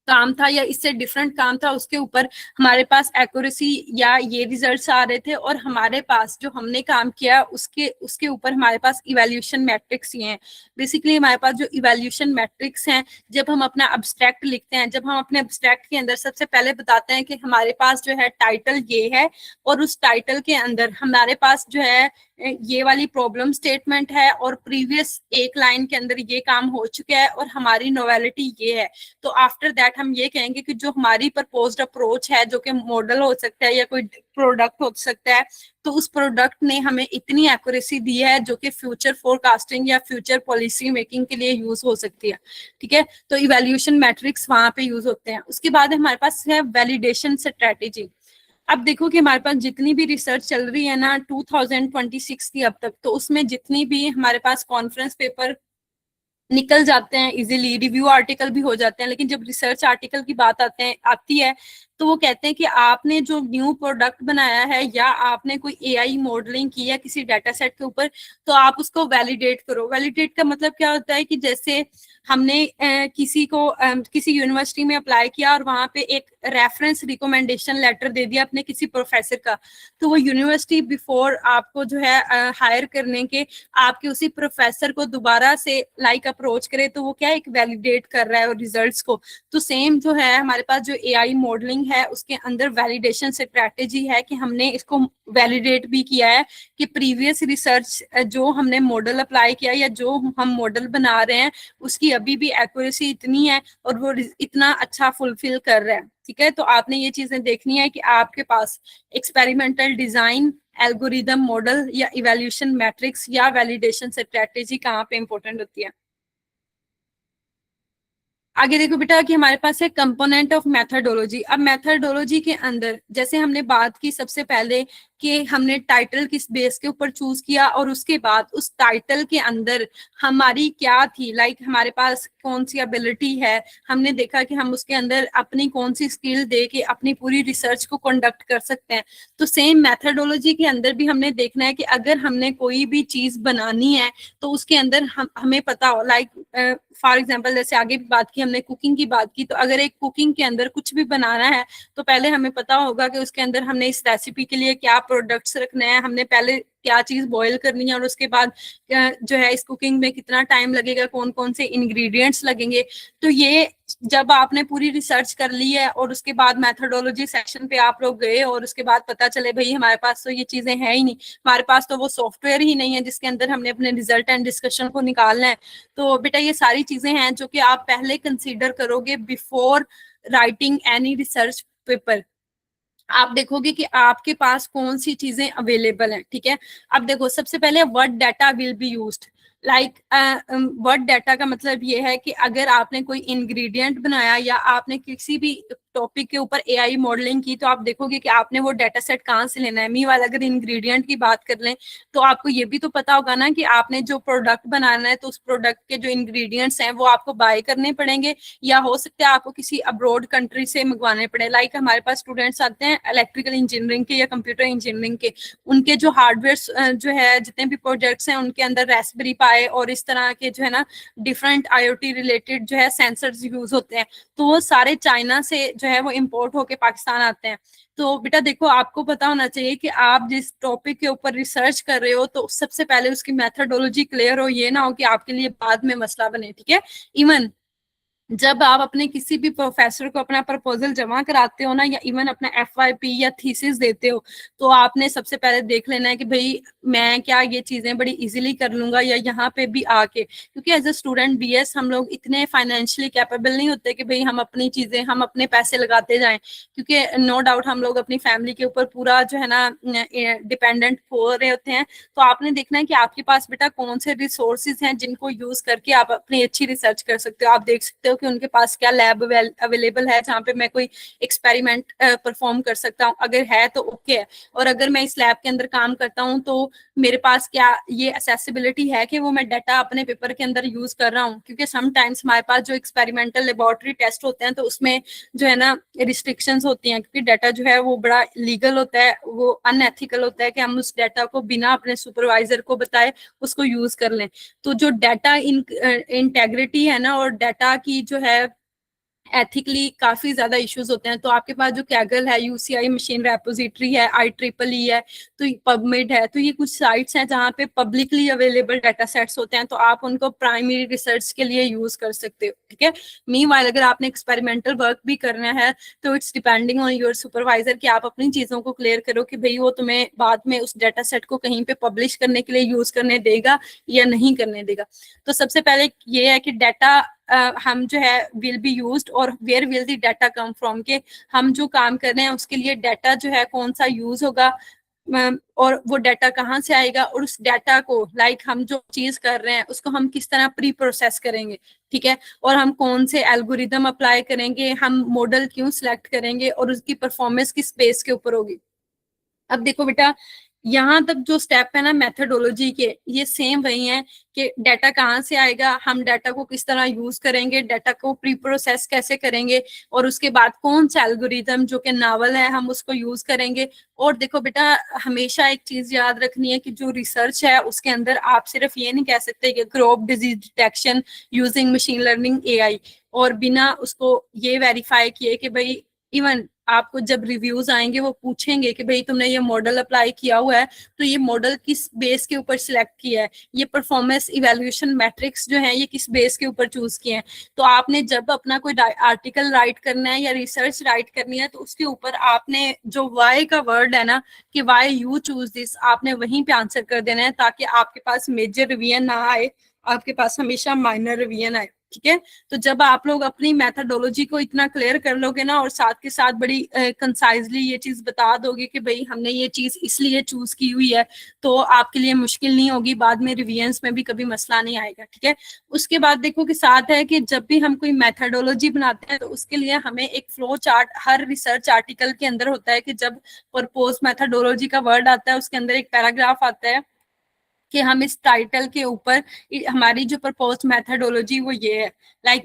काम था या इससे डिफरेंट काम था, उसके ऊपर हमारे पास एक्यूरेसी या ये रिजल्ट्स आ रहे थे, और हमारे पास जो हमने काम किया उसके उसके ऊपर हमारे पास इवैल्यूएशन मैट्रिक्स ये हैं। बेसिकली हमारे पास जो इवैल्यूएशन मैट्रिक्स हैं, जब हम अपना अब्स्ट्रैक्ट लिखते हैं, जब हम अपने अब्स्ट्रैक्ट के अंदर सबसे पहले बताते हैं कि हमारे पास जो है टाइटल ये है और उस टाइटल के अंदर हमारे पास जो है ये वाली प्रॉब्लम स्टेटमेंट है और प्रीवियस एक लाइन के अंदर ये काम हो चुका है और हमारी नोवेलिटी ये है, तो आफ्टर दैट हम ये कहेंगे कि जो हमारी प्रपोज्ड अप्रोच है, जो कि मॉडल हो सकता है या कोई प्रोडक्ट हो सकता है, तो उस प्रोडक्ट ने हमें इतनी एक्यूरेसी दी है जो कि फ्यूचर फोरकास्टिंग या फ्यूचर पॉलिसी मेकिंग के लिए यूज हो सकती है। ठीक है, तो इवैल्यूएशन मैट्रिक्स वहां पे यूज होते हैं। उसके बाद हमारे पास है वैलिडेशन स्ट्रेटेजी। अब देखो कि हमारे पास जितनी भी रिसर्च चल रही है ना 2026 की अब तक, तो उसमें जितनी भी हमारे पास कॉन्फ्रेंस पेपर निकल जाते हैं इजीली, रिव्यू आर्टिकल भी हो जाते हैं, लेकिन जब रिसर्च आर्टिकल की बात आती है तो वो कहते हैं कि आपने जो न्यू प्रोडक्ट बनाया है या आपने कोई एआई मॉडलिंग की है किसी डाटा सेट के ऊपर, तो आप उसको वैलिडेट करो। वैलिडेट का मतलब क्या होता है कि जैसे हमने किसी यूनिवर्सिटी में अप्लाई किया और वहां पे एक रेफरेंस रिकमेंडेशन लेटर दे दिया अपने किसी प्रोफेसर का, तो वो यूनिवर्सिटी बिफोर आपको जो है हायर करने के आपके उसी प्रोफेसर को दोबारा से लाइक अप्रोच करे, तो वो क्या एक वैलिडेट कर रहा है रिजल्ट्स को। तो सेम जो है हमारे पास जो एआई मॉडलिंग है उसके अंदर वैलिडेशन स्ट्रैटेजी है कि हमने इसको वैलिडेट भी किया है कि प्रीवियस रिसर्च जो हमने मॉडल अप्लाई किया या जो हम मॉडल बना रहे हैं उसकी अभी भी एक्यूरेसी इतनी है और वो इतना अच्छा फुलफिल कर रहा है। ठीक है, तो आपने ये चीजें देखनी है कि आपके पास एक्सपेरिमेंटल डिजाइन, एल्गोरिदम, मॉडल या इवैल्यूएशन मैट्रिक्स या वैलिडेशन स्ट्रैटेजी कहाँ पे इंपॉर्टेंट होती है। आगे देखो बेटा कि हमारे पास है कंपोनेंट ऑफ मेथडोलॉजी। अब मेथडोलॉजी के अंदर जैसे हमने बात की सबसे पहले कि हमने टाइटल किस बेस के ऊपर चूज किया और उसके बाद उस टाइटल के अंदर हमारी क्या थी, लाइक हमारे पास कौन सी एबिलिटी है, हमने देखा कि हम उसके अंदर अपनी कौन सी स्किल दे के अपनी पूरी रिसर्च को कंडक्ट कर सकते हैं। तो सेम मेथडोलॉजी के अंदर भी हमने देखना है कि अगर हमने कोई भी चीज बनानी है तो उसके अंदर हमें पता हो, लाइक फॉर एग्जाम्पल जैसे आगे भी बात की हमने कुकिंग की बात की, तो अगर एक कुकिंग के अंदर कुछ भी बनाना है तो पहले हमें पता होगा कि उसके अंदर हमने इस रेसिपी के लिए क्या प्रोडक्ट्स रखने हैं, हमने पहले क्या चीज बॉईल करनी है और उसके बाद जो है इस कुकिंग में कितना टाइम लगेगा, कौन कौन से इंग्रेडिएंट्स लगेंगे। तो ये जब आपने पूरी रिसर्च कर ली है और उसके बाद मेथोडोलॉजी सेक्शन पे आप लोग गए और उसके बाद पता चले भाई हमारे पास तो ये चीजें हैं ही नहीं, हमारे पास तो वो सॉफ्टवेयर ही नहीं है जिसके अंदर हमने अपने रिजल्ट एंड डिस्कशन को निकालना है, तो बेटा ये सारी चीजें हैं जो कि आप पहले कंसीडर करोगे before writing any research paper. आप देखोगे कि आपके पास कौन सी चीजें अवेलेबल हैं। ठीक है, अब देखो सबसे पहले what data will be used. Like what data का मतलब ये है कि अगर आपने कोई इंग्रेडिएंट बनाया या आपने किसी भी टॉपिक के ऊपर एआई मॉडलिंग की, तो आप देखोगे कि आपने वो डाटा सेट कहाँ से लेना है। मीवाल अगर इंग्रेडिएंट की बात कर लें तो आपको ये भी तो पता होगा ना कि आपने जो प्रोडक्ट बनाना है तो उस प्रोडक्ट के जो इंग्रेडिएंट्स हैं वो आपको बाय करने पड़ेंगे या हो सकता है आपको किसी अब्रॉड कंट्री से मंगवाने पड़े। लाइक हमारे पास स्टूडेंट्स आते हैं इलेक्ट्रिकल इंजीनियरिंग के या कंप्यूटर इंजीनियरिंग के, उनके जो हार्डवेयर जो है जितने भी प्रोजेक्ट्स हैं उनके अंदर रास्पबेरी पाई और इस तरह के जो है ना डिफरेंट आईओटी रिलेटेड जो है सेंसर्स यूज होते हैं, तो वो सारे चाइना से जो है वो इंपोर्ट होके पाकिस्तान आते हैं। तो बेटा देखो आपको पता होना चाहिए कि आप जिस टॉपिक के ऊपर रिसर्च कर रहे हो तो सबसे पहले उसकी मेथोडोलॉजी क्लियर हो, ये ना हो कि आपके लिए बाद में मसला बने। ठीक है, इवन जब आप अपने किसी भी प्रोफेसर को अपना प्रपोजल जमा कराते हो ना, या इवन अपना एफवाईपी या थीसिस देते हो, तो आपने सबसे पहले देख लेना है कि भाई मैं क्या ये चीजें बड़ी इजीली कर लूंगा या यहाँ पे भी आके, क्योंकि एज अ स्टूडेंट बीएस हम लोग इतने फाइनेंशियली कैपेबल नहीं होते कि भाई हम अपनी चीजें, हम अपने पैसे लगाते जाएं, क्योंकि नो डाउट हम लोग अपनी फैमिली के ऊपर पूरा जो है ना डिपेंडेंट हो रहे होते हैं। तो आपने देखना है कि आपके पास बेटा कौन से रिसोर्सेज हैं जिनको यूज करके आप अपनी अच्छी रिसर्च कर सकते हो। आप देख सकते हो कि उनके पास क्या लैब अवेलेबल है जहाँ पे मैं कोई एक्सपेरिमेंट परफॉर्म कर सकता हूँ, अगर है तो ओके है, और अगर मैं इस लैब के अंदर काम करता हूँ तो मेरे पास क्या ये एक्सेसिबिलिटी है कि वो मैं डाटा अपने पेपर के अंदर यूज कर रहा हूँ। क्योंकि समटाइम्स हमारे पास जो एक्सपेरिमेंटल लेबोरेटरी टेस्ट होते हैं तो उसमें जो है ना रिस्ट्रिक्शंस होती हैं, क्योंकि डाटा जो है वो बड़ा लीगल होता है, वो अनएथिकल होता है कि हम उस डाटा को बिना अपने सुपरवाइजर को बताए उसको यूज कर लें। तो जो डाटा इंटेग्रिटी है ना, और डाटा की जो है एथिकली काफी ज्यादा इश्यूज होते हैं। तो आपके पास जो कैगल है, यूसीआई मशीन रेपोजिटरी है, IEEE है, तो पबमिड है, तो ये कुछ साइट्स हैं जहाँ पे पब्लिकली अवेलेबल डाटा सेट्स होते हैं, तो आप उनको प्राइमरी रिसर्च के लिए यूज कर सकते हो। ठीक है, मीनवाइल अगर आपने एक्सपेरिमेंटल वर्क भी करना है तो it's depending on your supervisor कि आप अपनी चीजों को क्लियर करो कि भाई वो तुम्हें बाद में उस डाटा सेट को कहीं पे पब्लिश करने के लिए यूज करने देगा या नहीं करने देगा। तो सबसे पहले ये है कि डाटा हम जो है विल बी यूज्ड, और where will the data come from, के हम जो काम कर रहे हैं उसके लिए डाटा जो है कौन सा यूज होगा, और वो डाटा कहाँ से आएगा, और उस डाटा को हम जो चीज कर रहे हैं उसको हम किस तरह प्री प्रोसेस करेंगे। ठीक है, और हम कौन से एल्गोरिदम अप्लाई करेंगे, हम मॉडल क्यों सिलेक्ट करेंगे, और उसकी परफॉर्मेंस किस बेस के ऊपर होगी। अब देखो बेटा, यहाँ तक जो स्टेप है ना मेथडोलॉजी के, ये सेम वही है कि डाटा कहाँ से आएगा, हम डाटा को किस तरह यूज करेंगे, डाटा को प्री प्रोसेस कैसे करेंगे, और उसके बाद कौन सा एल्गोरिदम जो कि नावल है हम उसको यूज करेंगे। और देखो बेटा, हमेशा एक चीज याद रखनी है कि जो रिसर्च है उसके अंदर आप सिर्फ ये नहीं कह सकते कि crop disease detection using machine learning AI, और बिना उसको ये वेरीफाई किए कि भाई, इवन आपको जब रिव्यूज आएंगे वो पूछेंगे कि भाई तुमने ये मॉडल अप्लाई किया हुआ है, तो ये मॉडल किस बेस के ऊपर सिलेक्ट किया है, ये परफॉर्मेंस इवेल्युएशन मैट्रिक्स जो है ये किस बेस के ऊपर चूज किए हैं। तो आपने जब अपना कोई आर्टिकल राइट करना है या रिसर्च राइट करनी है, तो उसके ऊपर आपने जो वाई का वर्ड है ना, कि वाई यू चूज दिस, आपने वहीं पे आंसर कर देना है, ताकि आपके पास मेजर रिवीजन ना आए, आपके पास हमेशा माइनर रिवीजन आए। ठीक है, तो जब आप लोग अपनी मेथडोलॉजी को इतना क्लियर कर लोगे ना, और साथ के साथ बड़ी कंसाइजली ये चीज बता दोगे कि भाई हमने ये चीज इसलिए चूज की हुई है, तो आपके लिए मुश्किल नहीं होगी, बाद में रिवीजन्स में भी कभी मसला नहीं आएगा। ठीक है, उसके बाद देखो कि साथ है कि जब भी हम कोई मेथडोलॉजी बनाते हैं तो उसके लिए हमें एक फ्लो चार्ट हर रिसर्च आर्टिकल के अंदर होता है, कि जब प्रपोज मेथडोलॉजी का वर्ड आता है उसके अंदर एक पैराग्राफ आता है कि हम इस टाइटल के ऊपर हमारी जो प्रपोज मेथडोलॉजी वो ये है।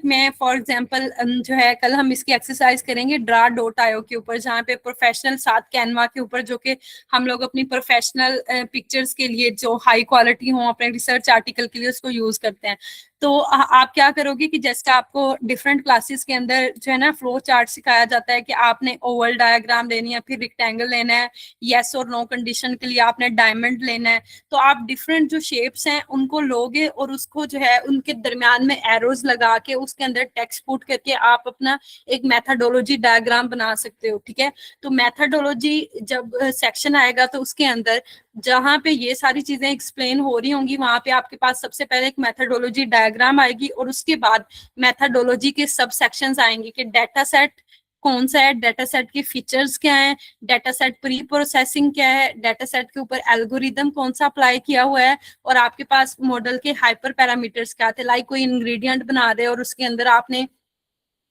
मैं फॉर एग्जांपल जो है, कल हम इसकी एक्सरसाइज करेंगे DRA.io के ऊपर, जहाँ पे प्रोफेशनल 7 कैनवा के ऊपर, जो कि हम लोग अपनी प्रोफेशनल पिक्चर्स के लिए जो हाई क्वालिटी हो अपने रिसर्च आर्टिकल के लिए उसको यूज करते हैं। तो आप क्या करोगे कि जैसे आपको डिफरेंट क्लासेस के अंदर जो है ना फ्लो चार्ट सिखाया जाता है कि आपने ओवल डायग्राम लेनी है, फिर रेक्टेंगल लेना है, येस और नो कंडीशन के लिए आपने डायमंड लेना है, तो आप डिफरेंट जो शेप्स हैं उनको लोगे और उसको जो है उनके दरमियान में एरोज लगा के उसके अंदर टेक्स्ट पुट करके आप अपना एक मेथडोलॉजी डायग्राम बना सकते हो। ठीक है, तो मेथडोलॉजी जब सेक्शन आएगा तो उसके अंदर जहां पे ये सारी चीजें एक्सप्लेन हो रही होंगी, वहां पे आपके पास सबसे पहले एक मेथडोलॉजी डायग्राम आएगी, और उसके बाद मेथडोलॉजी के सब सेक्शंस आएंगे कि डाटा सेट कौन सा है, डाटा सेट के फीचर्स क्या हैं, डाटा सेट प्री प्रोसेसिंग क्या है, डाटा सेट के ऊपर एल्गोरिदम कौन सा अप्लाई किया हुआ है, और आपके पास मॉडल के हाइपर पैरामीटर्स क्या थे। कोई इंग्रेडिएंट बना रहे और उसके अंदर आपने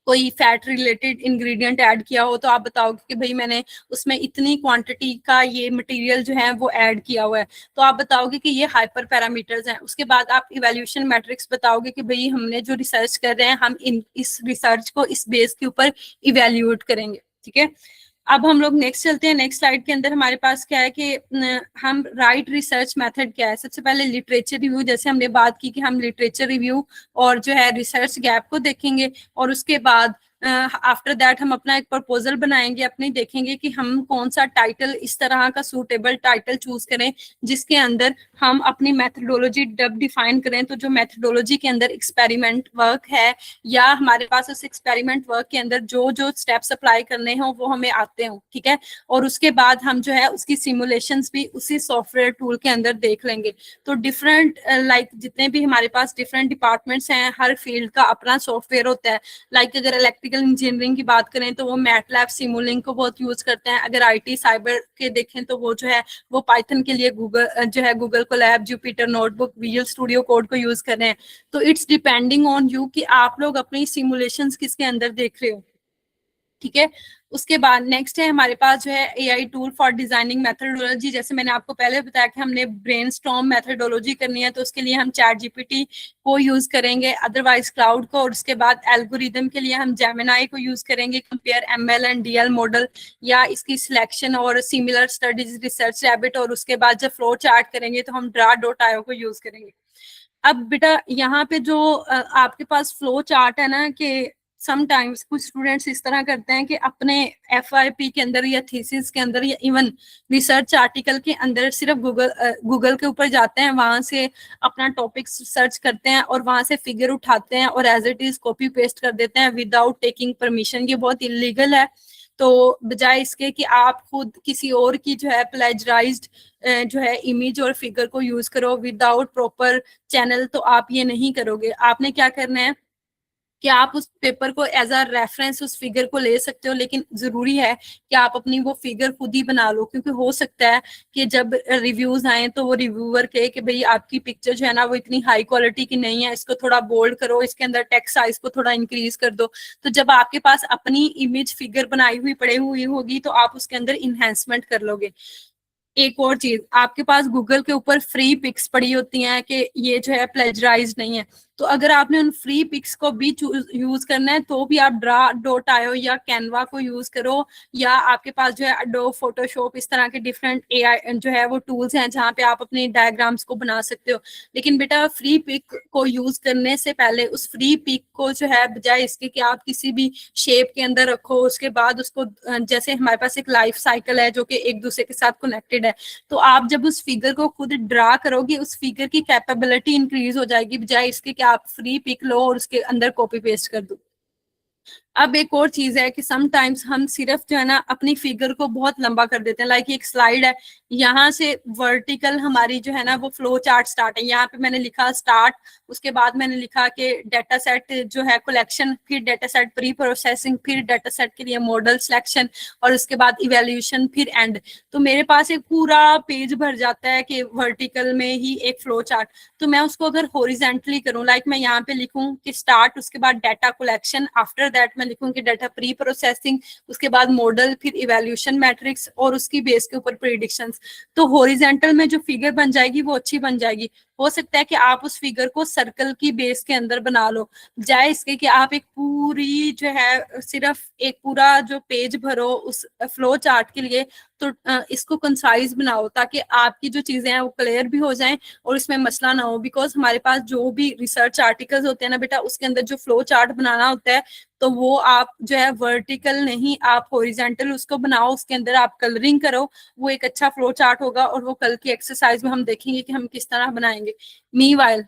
कोई फैट रिलेटेड इंग्रेडिएंट ऐड किया हो, तो आप बताओगे कि भाई मैंने उसमें इतनी क्वांटिटी का ये मटेरियल जो है वो ऐड किया हुआ है, तो आप बताओगे कि ये हाइपर पैरामीटर्स हैं। उसके बाद आप इवैल्यूएशन मैट्रिक्स बताओगे कि भाई हमने जो रिसर्च कर रहे हैं हम इस रिसर्च को इस बेस के ऊपर इवैल्यूएट करेंगे। ठीक है, अब हम लोग नेक्स्ट चलते हैं। नेक्स्ट स्लाइड के अंदर हमारे पास क्या है कि हम राइट रिसर्च मेथड क्या है। सबसे पहले लिटरेचर रिव्यू, जैसे हमने बात की कि हम लिटरेचर रिव्यू और जो है रिसर्च गैप को देखेंगे, और उसके बाद आफ्टर दैट हम अपना एक प्रपोजल बनाएंगे, अपनी देखेंगे कि हम कौन सा टाइटल, इस तरह का सूटेबल टाइटल चूज करें जिसके अंदर हम अपनी मेथडोलॉजी जब डिफाइन करें, तो जो मेथडोलॉजी के अंदर एक्सपेरिमेंट वर्क है या हमारे पास उस एक्सपेरिमेंट वर्क के अंदर जो जो स्टेप्स अप्लाई करने हों वो हमें आते हों, ठीक है। और उसके बाद हम जो है उसकी सिमुलेशंस भी उसी सॉफ्टवेयर टूल के अंदर देख लेंगे। तो डिफरेंट लाइक जितने भी हमारे पास डिफरेंट डिपार्टमेंट्स हैं, हर फील्ड का अपना सॉफ्टवेयर होता है। लाइक अगर इलेक्ट्रिकल इंजीनियरिंग की बात करें तो वो मैटलैब सिमुलिंक को बहुत यूज करते हैं। अगर आईटी साइबर के देखें तो वो जो है वो पाइथन के लिए गूगल जो है Google Colab, Jupyter notebook, visual studio code को यूज कर रहे हैं। तो इट्स डिपेंडिंग ऑन यू कि आप लोग अपनी सिमुलेशंस किसके अंदर देख रहे हो, ठीक है। उसके बाद नेक्स्ट है हमारे पास जो है AI tool for designing methodology. जैसे मैंने आपको पहले बताया कि हमने ब्रेनस्टॉर्म मेथडोलॉजी करनी है, तो उसके लिए हम चैट जीपीटी को यूज करेंगे, अदरवाइज क्लाउड को। और उसके बाद एल्गोरिदम के लिए हम जेमिनाई को यूज करेंगे, compare ML and DL model, या इसकी सिलेक्शन और सिमिलर स्टडीज, रिसर्च रैबिट। और उसके बाद जब फ्लो चार्ट करेंगे तो हम ड्रा.io को यूज करेंगे। अब बेटा यहाँ पे जो आपके पास फ्लो चार्ट है ना, कि समटाइम्स कुछ स्टूडेंट्स इस तरह करते हैं कि अपने एफआईपी के अंदर या थीसिस के अंदर या इवन रिसर्च आर्टिकल के अंदर सिर्फ गूगल के ऊपर जाते हैं, वहां से अपना टॉपिक सर्च करते हैं और वहां से फिगर उठाते हैं और as it is copy paste कर देते हैं विदाउट टेकिंग परमिशन। ये बहुत इलीगल है। तो बजाय इसके कि आप खुद किसी और की जो है प्लेजराइज्ड जो है इमेज और फिगर को यूज करो विदाउट प्रॉपर चैनल, तो आप ये नहीं करोगे। आपने क्या करना है कि आप उस पेपर को एज अ रेफरेंस उस फिगर को ले सकते हो, लेकिन जरूरी है कि आप अपनी वो फिगर खुद ही बना लो, क्योंकि हो सकता है कि जब रिव्यूज आए तो वो रिव्यूअर कहे कि भाई आपकी पिक्चर जो है ना वो इतनी हाई क्वालिटी की नहीं है, इसको थोड़ा बोल्ड करो, इसके अंदर टेक्स्ट साइज को थोड़ा इंक्रीज कर दो। तो जब आपके पास अपनी इमेज फिगर बनाई हुई पड़ी हुई होगी तो आप उसके अंदर इन्हेंसमेंट कर लोगे। एक और चीज, आपके पास गूगल के ऊपर फ्री पिक्स पड़ी होती हैं कि ये जो है प्लेजराइज नहीं है, तो अगर आपने उन फ्री पिक्स को भी यूज करना है तो भी आप ड्रा.io या कैनवा को यूज करो, या आपके पास जो है एडोब फोटोशॉप, इस तरह के डिफरेंट एआई जो है वो टूल्स हैं जहाँ पे आप अपने डायग्राम्स को बना सकते हो। लेकिन बेटा फ्री पिक को यूज करने से पहले उस फ्री पिक को जो है बजाय इसके कि आप किसी भी शेप के अंदर रखो, उसके बाद उसको जैसे हमारे पास एक लाइफ साइकिल है जो कि एक दूसरे के साथ कनेक्टेड है, तो आप जब उस फिगर को खुद ड्रा करोगे उस फिगर की कैपेबिलिटी इंक्रीज हो जाएगी, बजाय इसके कि आप फ्री पिक लो और उसके अंदर कॉपी पेस्ट कर दो। अब एक और चीज है कि समटाइम्स हम सिर्फ जो है ना अपनी फिगर को बहुत लंबा कर देते हैं। लाइक एक स्लाइड है, यहाँ से वर्टिकल हमारी जो है ना वो फ्लो चार्ट स्टार्ट है, यहाँ पे मैंने लिखा स्टार्ट, उसके बाद मैंने लिखा कि डेटा सेट जो है कलेक्शन, फिर डेटा सेट प्री प्रोसेसिंग, फिर डेटा सेट के लिए मॉडल सिलेक्शन, और उसके बाद इवेल्यूशन, फिर एंड। तो मेरे पास एक पूरा पेज भर जाता है कि वर्टिकल में ही एक फ्लो चार्ट। तो मैं उसको अगर हॉरिजेंटली करूं, लाइक मैं यहाँ पे लिखूं कि स्टार्ट, उसके बाद डाटा कलेक्शन, आफ्टर दैट मैं लिखूं कि डाटा प्री प्रोसेसिंग, उसके बाद मॉडल, फिर इवेल्यूशन मैट्रिक्स, और उसकी बेस के ऊपर प्रिडिक्शंस, तो हॉरिजेंटल में जो फिगर बन जाएगी वो अच्छी बन जाएगी। हो सकता है कि आप उस फिगर को सर्कल की बेस के अंदर बना लो, बजाय इसके कि आप एक पूरी जो है सिर्फ एक पूरा जो पेज भरो उस फ्लो चार्ट के लिए। तो इसको कंसाइज बनाओ ताकि आपकी जो चीजें हैं वो क्लियर भी हो जाएं और इसमें मसला ना हो। बिकॉज हमारे पास जो भी रिसर्च आर्टिकल्स होते हैं ना बेटा, उसके अंदर जो फ्लो चार्ट बनाना होता है तो वो आप जो है वर्टिकल नहीं, आप हॉरिजेंटल उसको बनाओ, उसके अंदर आप कलरिंग करो, वो एक अच्छा फ्लो चार्ट होगा। और वो कल की एक्सरसाइज में हम देखेंगे कि हम किस तरह बनाएंगे। मीनवाइल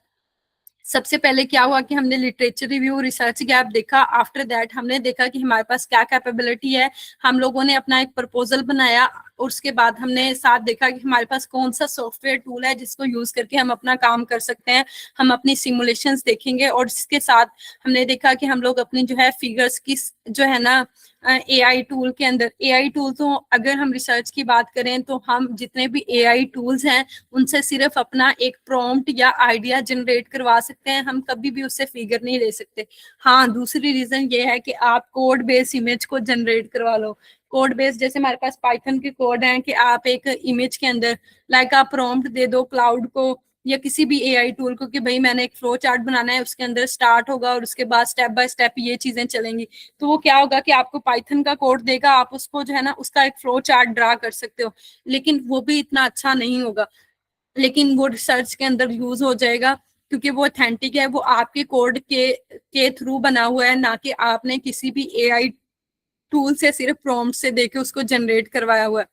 सबसे पहले क्या हुआ कि हमने लिटरेचर रिव्यू, रिसर्च गैप देखा। आफ्टर दैट हमने देखा कि हमारे पास क्या कैपेबिलिटी है, हम लोगों ने अपना एक प्रपोजल बनाया, और उसके बाद हमने साथ देखा कि हमारे पास कौन सा सॉफ्टवेयर टूल है जिसको यूज करके हम अपना काम कर सकते हैं। हम अपनी सिमुलेशंस देखेंगे, और इसके साथ हमने देखा कि हम लोग अपनी जो है फिगर्स की जो है ना एआई टूल के अंदर, एआई टूल तो अगर हम रिसर्च की बात करें तो हम जितने भी एआई टूल्स हैं उनसे सिर्फ अपना एक प्रॉम्प्ट या आइडिया जनरेट करवा सकते हैं, हम कभी भी उससे फिगर नहीं ले सकते। हाँ, दूसरी रीजन ये है कि आप कोड बेस इमेज को जनरेट करवा लो। कोड बेस जैसे हमारे पास पाइथन के कोड हैं कि आप एक इमेज के अंदर लाइक आप प्रॉम्प्ट दे दो क्लाउड को या किसी भी एआई टूल को कि भाई मैंने एक फ्लो चार्ट बनाना है, उसके अंदर स्टार्ट होगा और उसके बाद स्टेप बाय स्टेप ये चीजें चलेंगी। तो वो क्या होगा कि आपको पाइथन का कोड देगा, आप उसको जो है ना उसका एक फ्लो चार्ट ड्रा कर सकते हो, लेकिन वो भी इतना अच्छा नहीं होगा, लेकिन वो रिसर्च के अंदर यूज हो जाएगा। क्योंकि वो ऑथेंटिक है, वो आपके कोड के थ्रू बना हुआ है, ना कि आपने किसी भी एआई टूल से सिर्फ प्रॉम्प्ट से देके उसको जनरेट करवाया हुआ है।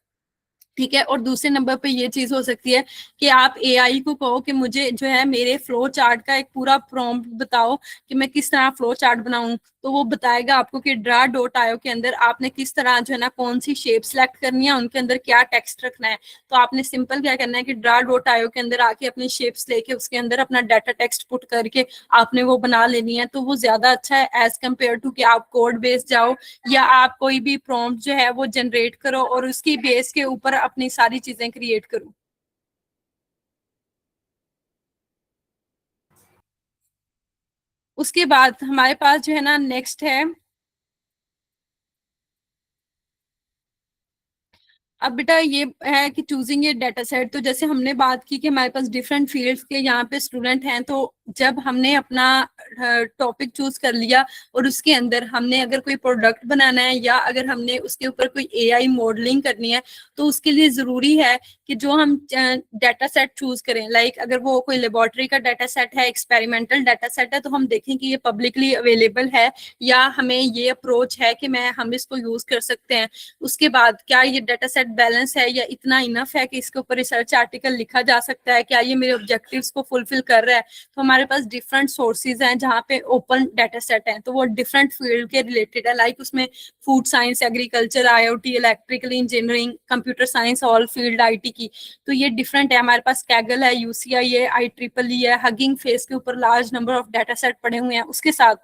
ठीक है। और दूसरे नंबर पे ये चीज हो सकती है कि आप एआई को कहो कि मुझे जो है मेरे फ्लो चार्ट का एक पूरा प्रॉम्प्ट बताओ कि मैं किस तरह फ्लो चार्ट बनाऊं, तो वो बताएगा आपको कि ड्रा डॉट आयो के अंदर आपने किस तरह जो है ना कौन सी शेप सेलेक्ट करनी है, उनके अंदर क्या टेक्स्ट रखना है। तो आपने सिंपल क्या करना है कि ड्रा डॉट आयो के अंदर आके अपनी शेप्स लेके उसके अंदर अपना डाटा टेक्स्ट पुट करके आपने वो बना लेनी है। तो वो ज्यादा अच्छा है एज कम्पेयर टू कि आप कोड बेस जाओ या आप कोई भी प्रॉम्प्ट जो है वो जनरेट करो और उसकी बेस के ऊपर अपनी सारी चीजें क्रिएट करो। उसके बाद हमारे पास जो है ना नेक्स्ट है, अब बेटा ये है कि चूजिंग ये डाटा सेट। तो जैसे हमने बात की कि हमारे पास डिफरेंट फील्ड्स के यहाँ पे स्टूडेंट हैं, तो जब हमने अपना टॉपिक चूज कर लिया और उसके अंदर हमने अगर कोई प्रोडक्ट बनाना है या अगर हमने उसके ऊपर कोई एआई मॉडलिंग करनी है, तो उसके लिए जरूरी है कि जो हम डाटा सेट चूज करें, लाइक अगर वो कोई लेबोरेटरी का डाटा सेट है, एक्सपेरिमेंटल डाटा सेट है, तो हम देखें कि ये पब्लिकली अवेलेबल है या हमें ये अप्रोच है कि हम इसको यूज कर सकते हैं। उसके बाद क्या ये डाटा सेट बैलेंस है या इतना इनफ है कि इसके ऊपर रिसर्च आर्टिकल लिखा जा सकता है, क्या ये मेरे ऑब्जेक्टिव्स को फुलफिल कर रहा है। तो हमारे पास डिफरेंट सोर्सेज हैं जहाँ पे ओपन डाटा सेट है, तो वो डिफरेंट फील्ड के रिलेटेड है, लाइक उसमें food science, agriculture, IoT, electrical engineering, computer science, all field IT की। तो ये डिफरेंट है। हमारे पास कैगल है, यूसीआई है, IEEE है, हगिंग फेस के ऊपर large number of data set पड़े हुए हैं। उसके साथ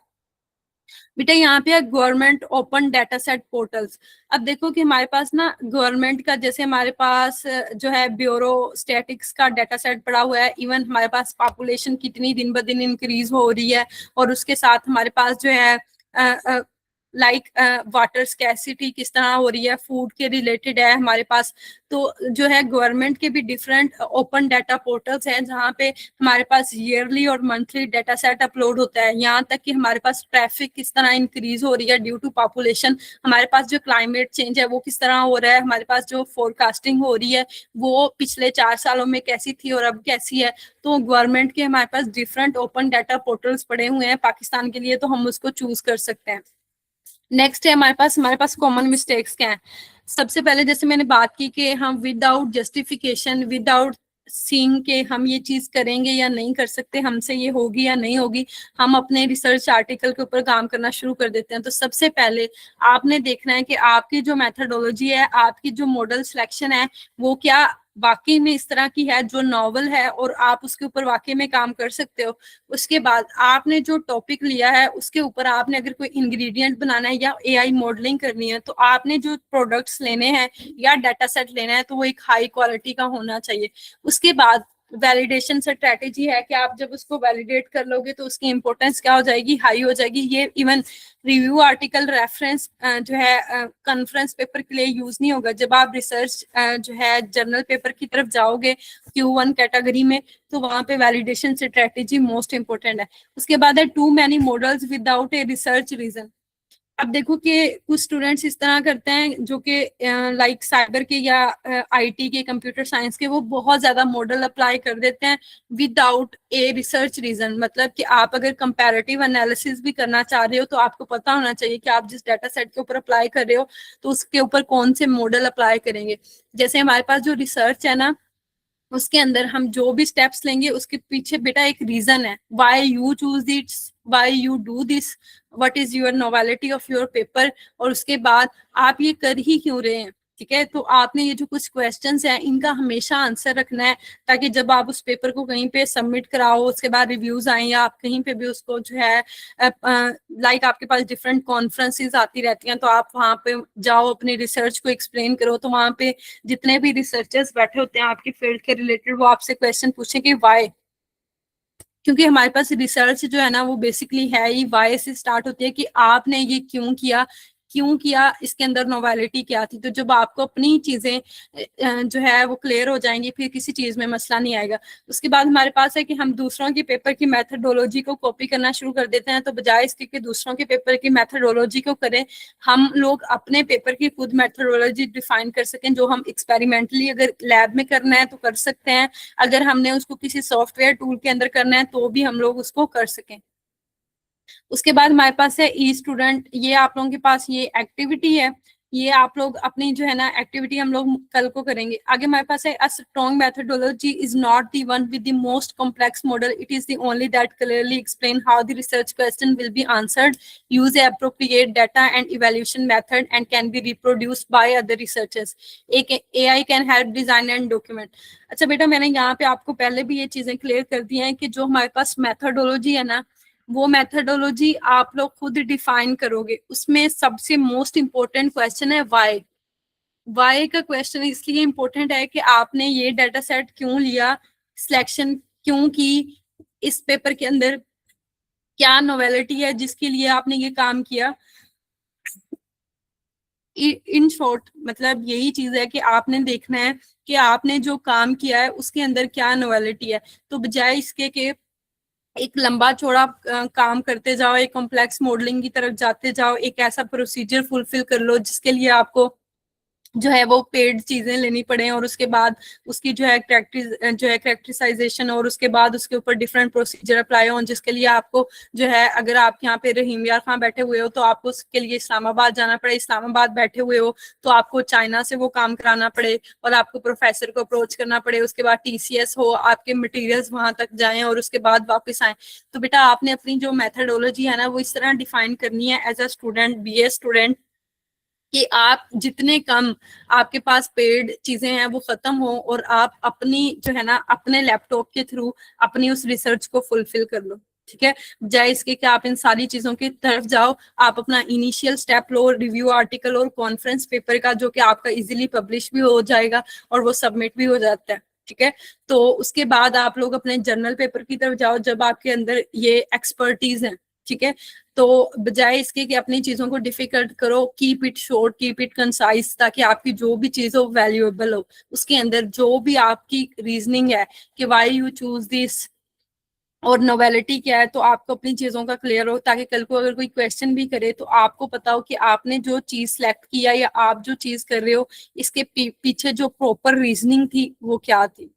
बेटा यहाँ पे है government open data set portals. अब देखो कि हमारे पास ना गवर्नमेंट का, जैसे हमारे पास जो है ब्यूरो स्टैटिक्स का डाटा सेट पड़ा हुआ है, इवन हमारे पास पॉपुलेशन कितनी दिन ब दिन इंक्रीज हो रही है, और उसके साथ हमारे पास जो है लाइक वाटर स्कैसिटी किस तरह हो रही है, फूड के रिलेटेड है हमारे पास। तो जो है गवर्नमेंट के भी डिफरेंट ओपन डाटा पोर्टल्स हैं जहाँ पे हमारे पास ईयरली और मंथली डाटा सेट अपलोड होता है। यहाँ तक कि हमारे पास ट्रैफिक किस तरह इंक्रीज हो रही है ड्यू टू पॉपुलेशन, हमारे पास जो क्लाइमेट चेंज है वो किस तरह हो रहा है, हमारे पास जो फोरकास्टिंग हो रही है वो पिछले 4 सालों में कैसी थी और अब कैसी है। तो गवर्नमेंट के हमारे पास डिफरेंट ओपन डाटा पोर्टल्स पड़े हुए हैं पाकिस्तान के लिए, तो हम उसको चूज कर सकते हैं। नेक्स्ट है हमारे पास कॉमन मिस्टेक्स क्या है। सबसे पहले जैसे मैंने बात की कि हम विदाउट जस्टिफिकेशन, विदाउट सीइंग के हम ये चीज करेंगे या नहीं कर सकते, हमसे ये होगी या नहीं होगी, हम अपने रिसर्च आर्टिकल के ऊपर काम करना शुरू कर देते हैं। तो सबसे पहले आपने देखना है कि आपकी जो मेथोडोलॉजी है, आपकी जो मॉडल सिलेक्शन है, वो क्या वाकई में इस तरह की है जो नॉवल है और आप उसके ऊपर वाकई में काम कर सकते हो। उसके बाद आपने जो टॉपिक लिया है उसके ऊपर आपने अगर कोई इंग्रेडिएंट बनाना है या एआई मॉडलिंग करनी है, तो आपने जो प्रोडक्ट्स लेने हैं या डाटा सेट लेना है तो वो एक हाई क्वालिटी का होना चाहिए। उसके बाद वैलिडेशन स्ट्रेटेजी है कि आप जब उसको वैलिडेट कर लोगे तो उसकी इंपॉर्टेंस क्या हो जाएगी, हाई हो जाएगी। ये इवन रिव्यू आर्टिकल रेफरेंस जो है कॉन्फ्रेंस पेपर के लिए यूज नहीं होगा। जब आप रिसर्च जो है जर्नल पेपर की तरफ जाओगे Q1 कैटेगरी में, तो वहां पे वैलिडेशन स्ट्रेटेजी मोस्ट इंपोर्टेंट है। उसके बाद है too many models without a research reason. अब देखो कि कुछ स्टूडेंट्स इस तरह करते हैं जो कि लाइक साइबर के या आईटी के, कंप्यूटर साइंस के, वो बहुत ज्यादा मॉडल अप्लाई कर देते हैं विदाउट ए रिसर्च रीजन। मतलब कि आप अगर कंपैरेटिव एनालिसिस भी करना चाह रहे हो तो आपको पता होना चाहिए कि आप जिस डाटा सेट के ऊपर अप्लाई कर रहे हो तो उसके ऊपर कौन से मॉडल अप्लाई करेंगे। जैसे हमारे पास जो रिसर्च है ना, उसके अंदर हम जो भी स्टेप्स लेंगे उसके पीछे बेटा एक रीजन है, why you choose this, why you do this, what is your novelty of your paper, और उसके बाद आप ये कर ही क्यों रहे हैं। ठीक है। तो आपने ये जो कुछ क्वेश्चंस हैं इनका हमेशा आंसर रखना है, ताकि जब आप उस पेपर को कहीं पे सबमिट कराओ, उसके बाद रिव्यूज आए या आप कहीं पे भी उसको जो है लाइक आपके पास डिफरेंट कॉन्फ्रेंसेस आती रहती हैं, तो आप वहां पे जाओ, अपनी रिसर्च को एक्सप्लेन करो, तो वहां पे जितने भी रिसर्चर्स बैठे होते हैं आपकी फील्ड के रिलेटेड, वो आपसे क्वेश्चन पूछें कि वाई। क्योंकि हमारे पास रिसर्च जो है ना वो बेसिकली है ही वाई से स्टार्ट होती है कि आपने ये क्यों किया, क्यों किया, इसके अंदर नोवेलिटी क्या थी। तो जब आपको अपनी चीजें जो है वो क्लियर हो जाएंगी, फिर किसी चीज में मसला नहीं आएगा। उसके बाद हमारे पास है कि हम दूसरों के पेपर की मेथडोलॉजी को कॉपी करना शुरू कर देते हैं। तो बजाय इसके कि दूसरों के पेपर की मेथडोलॉजी को करें, हम लोग अपने पेपर की खुद मेथडोलॉजी डिफाइन कर सकें, जो हम एक्सपेरिमेंटली अगर लैब में करना है तो कर सकते हैं, अगर हमने उसको किसी सॉफ्टवेयर टूल के अंदर करना है तो भी हम लोग उसको कर सकें। उसके बाद हमारे पास है ई स्टूडेंट। ये आप लोगों के पास ये एक्टिविटी है, ये आप लोग अपनी जो है ना एक्टिविटी हम लोग कल को करेंगे। आगे हमारे पास है a strong methodology is not the one with the most complex model, it is the only that clearly explain how the research question will be answered, use appropriate data and evaluation method and can be reproduced by other researchers, एक AI can help design and document. अच्छा बेटा, मैंने यहाँ पे आपको पहले भी ये चीजें क्लियर कर दी हैं कि जो हमारे पास मेथोडोलॉजी है ना, वो मेथडोलॉजी आप लोग खुद डिफाइन करोगे। उसमें सबसे मोस्ट इंपॉर्टेंट क्वेश्चन है वाई। वाई का क्वेश्चन इसलिए इंपॉर्टेंट है कि आपने ये डाटा सेट क्यों लिया, सिलेक्शन क्यों की, इस पेपर के अंदर क्या नोवेलिटी है जिसके लिए आपने ये काम किया। इन शॉर्ट मतलब यही चीज है कि आपने देखना है कि आपने जो काम किया है उसके अंदर क्या नोवेलिटी है। तो बजाय इसके कि एक लंबा चौड़ा काम करते जाओ, एक कॉम्प्लेक्स मॉडलिंग की तरफ जाते जाओ, एक ऐसा प्रोसीजर फुलफिल कर लो जिसके लिए आपको जो है वो पेड चीजें लेनी पड़े, और उसके बाद उसकी जो है कैरेक्टराइजेशन, और उसके बाद उसके ऊपर डिफरेंट प्रोसीजर अप्लाई हो, जिसके लिए आपको जो है, अगर आप यहाँ पे रहीम यार खां बैठे हुए हो तो आपको उसके लिए इस्लामाबाद जाना पड़े, इस्लामाबाद बैठे हुए हो तो आपको चाइना से वो काम कराना पड़े, और आपको प्रोफेसर को अप्रोच करना पड़े, उसके बाद टीसीएस हो, आपके मटेरियल्स वहां तक जाएं और उसके बाद वापस आए। तो बेटा आपने अपनी जो मेथडोलॉजी है ना वो इस तरह डिफाइन करनी है as a student, BA student, कि आप जितने कम आपके पास पेड चीजें हैं वो खत्म हो, और आप अपनी जो है ना अपने लैपटॉप के थ्रू अपनी उस रिसर्च को फुलफिल कर लो। ठीक है, बजाय इसके कि आप इन सारी चीजों की तरफ जाओ, आप अपना इनिशियल स्टेप लो, रिव्यू आर्टिकल और कॉन्फ्रेंस पेपर का, जो कि आपका इजीली पब्लिश भी हो जाएगा और वो सबमिट भी हो जाता है। ठीक है, तो उसके बाद आप लोग अपने जर्नल पेपर की तरफ जाओ जब आपके अंदर ये एक्सपर्टीज है। ठीक है, तो बजाय इसके कि अपनी चीजों को डिफिकल्ट करो, keep it short, keep it concise, ताकि आपकी जो भी चीज हो वैल्यूएबल हो। उसके अंदर जो भी आपकी रीजनिंग है कि व्हाई यू चूज दिस और नोवेलिटी क्या है, तो आपको अपनी चीजों का क्लियर हो, ताकि कल को अगर कोई क्वेश्चन भी करे तो आपको पता हो कि आपने जो चीज सेलेक्ट किया या आप जो चीज कर रहे हो इसके पीछे जो प्रॉपर रीजनिंग थी वो क्या थी।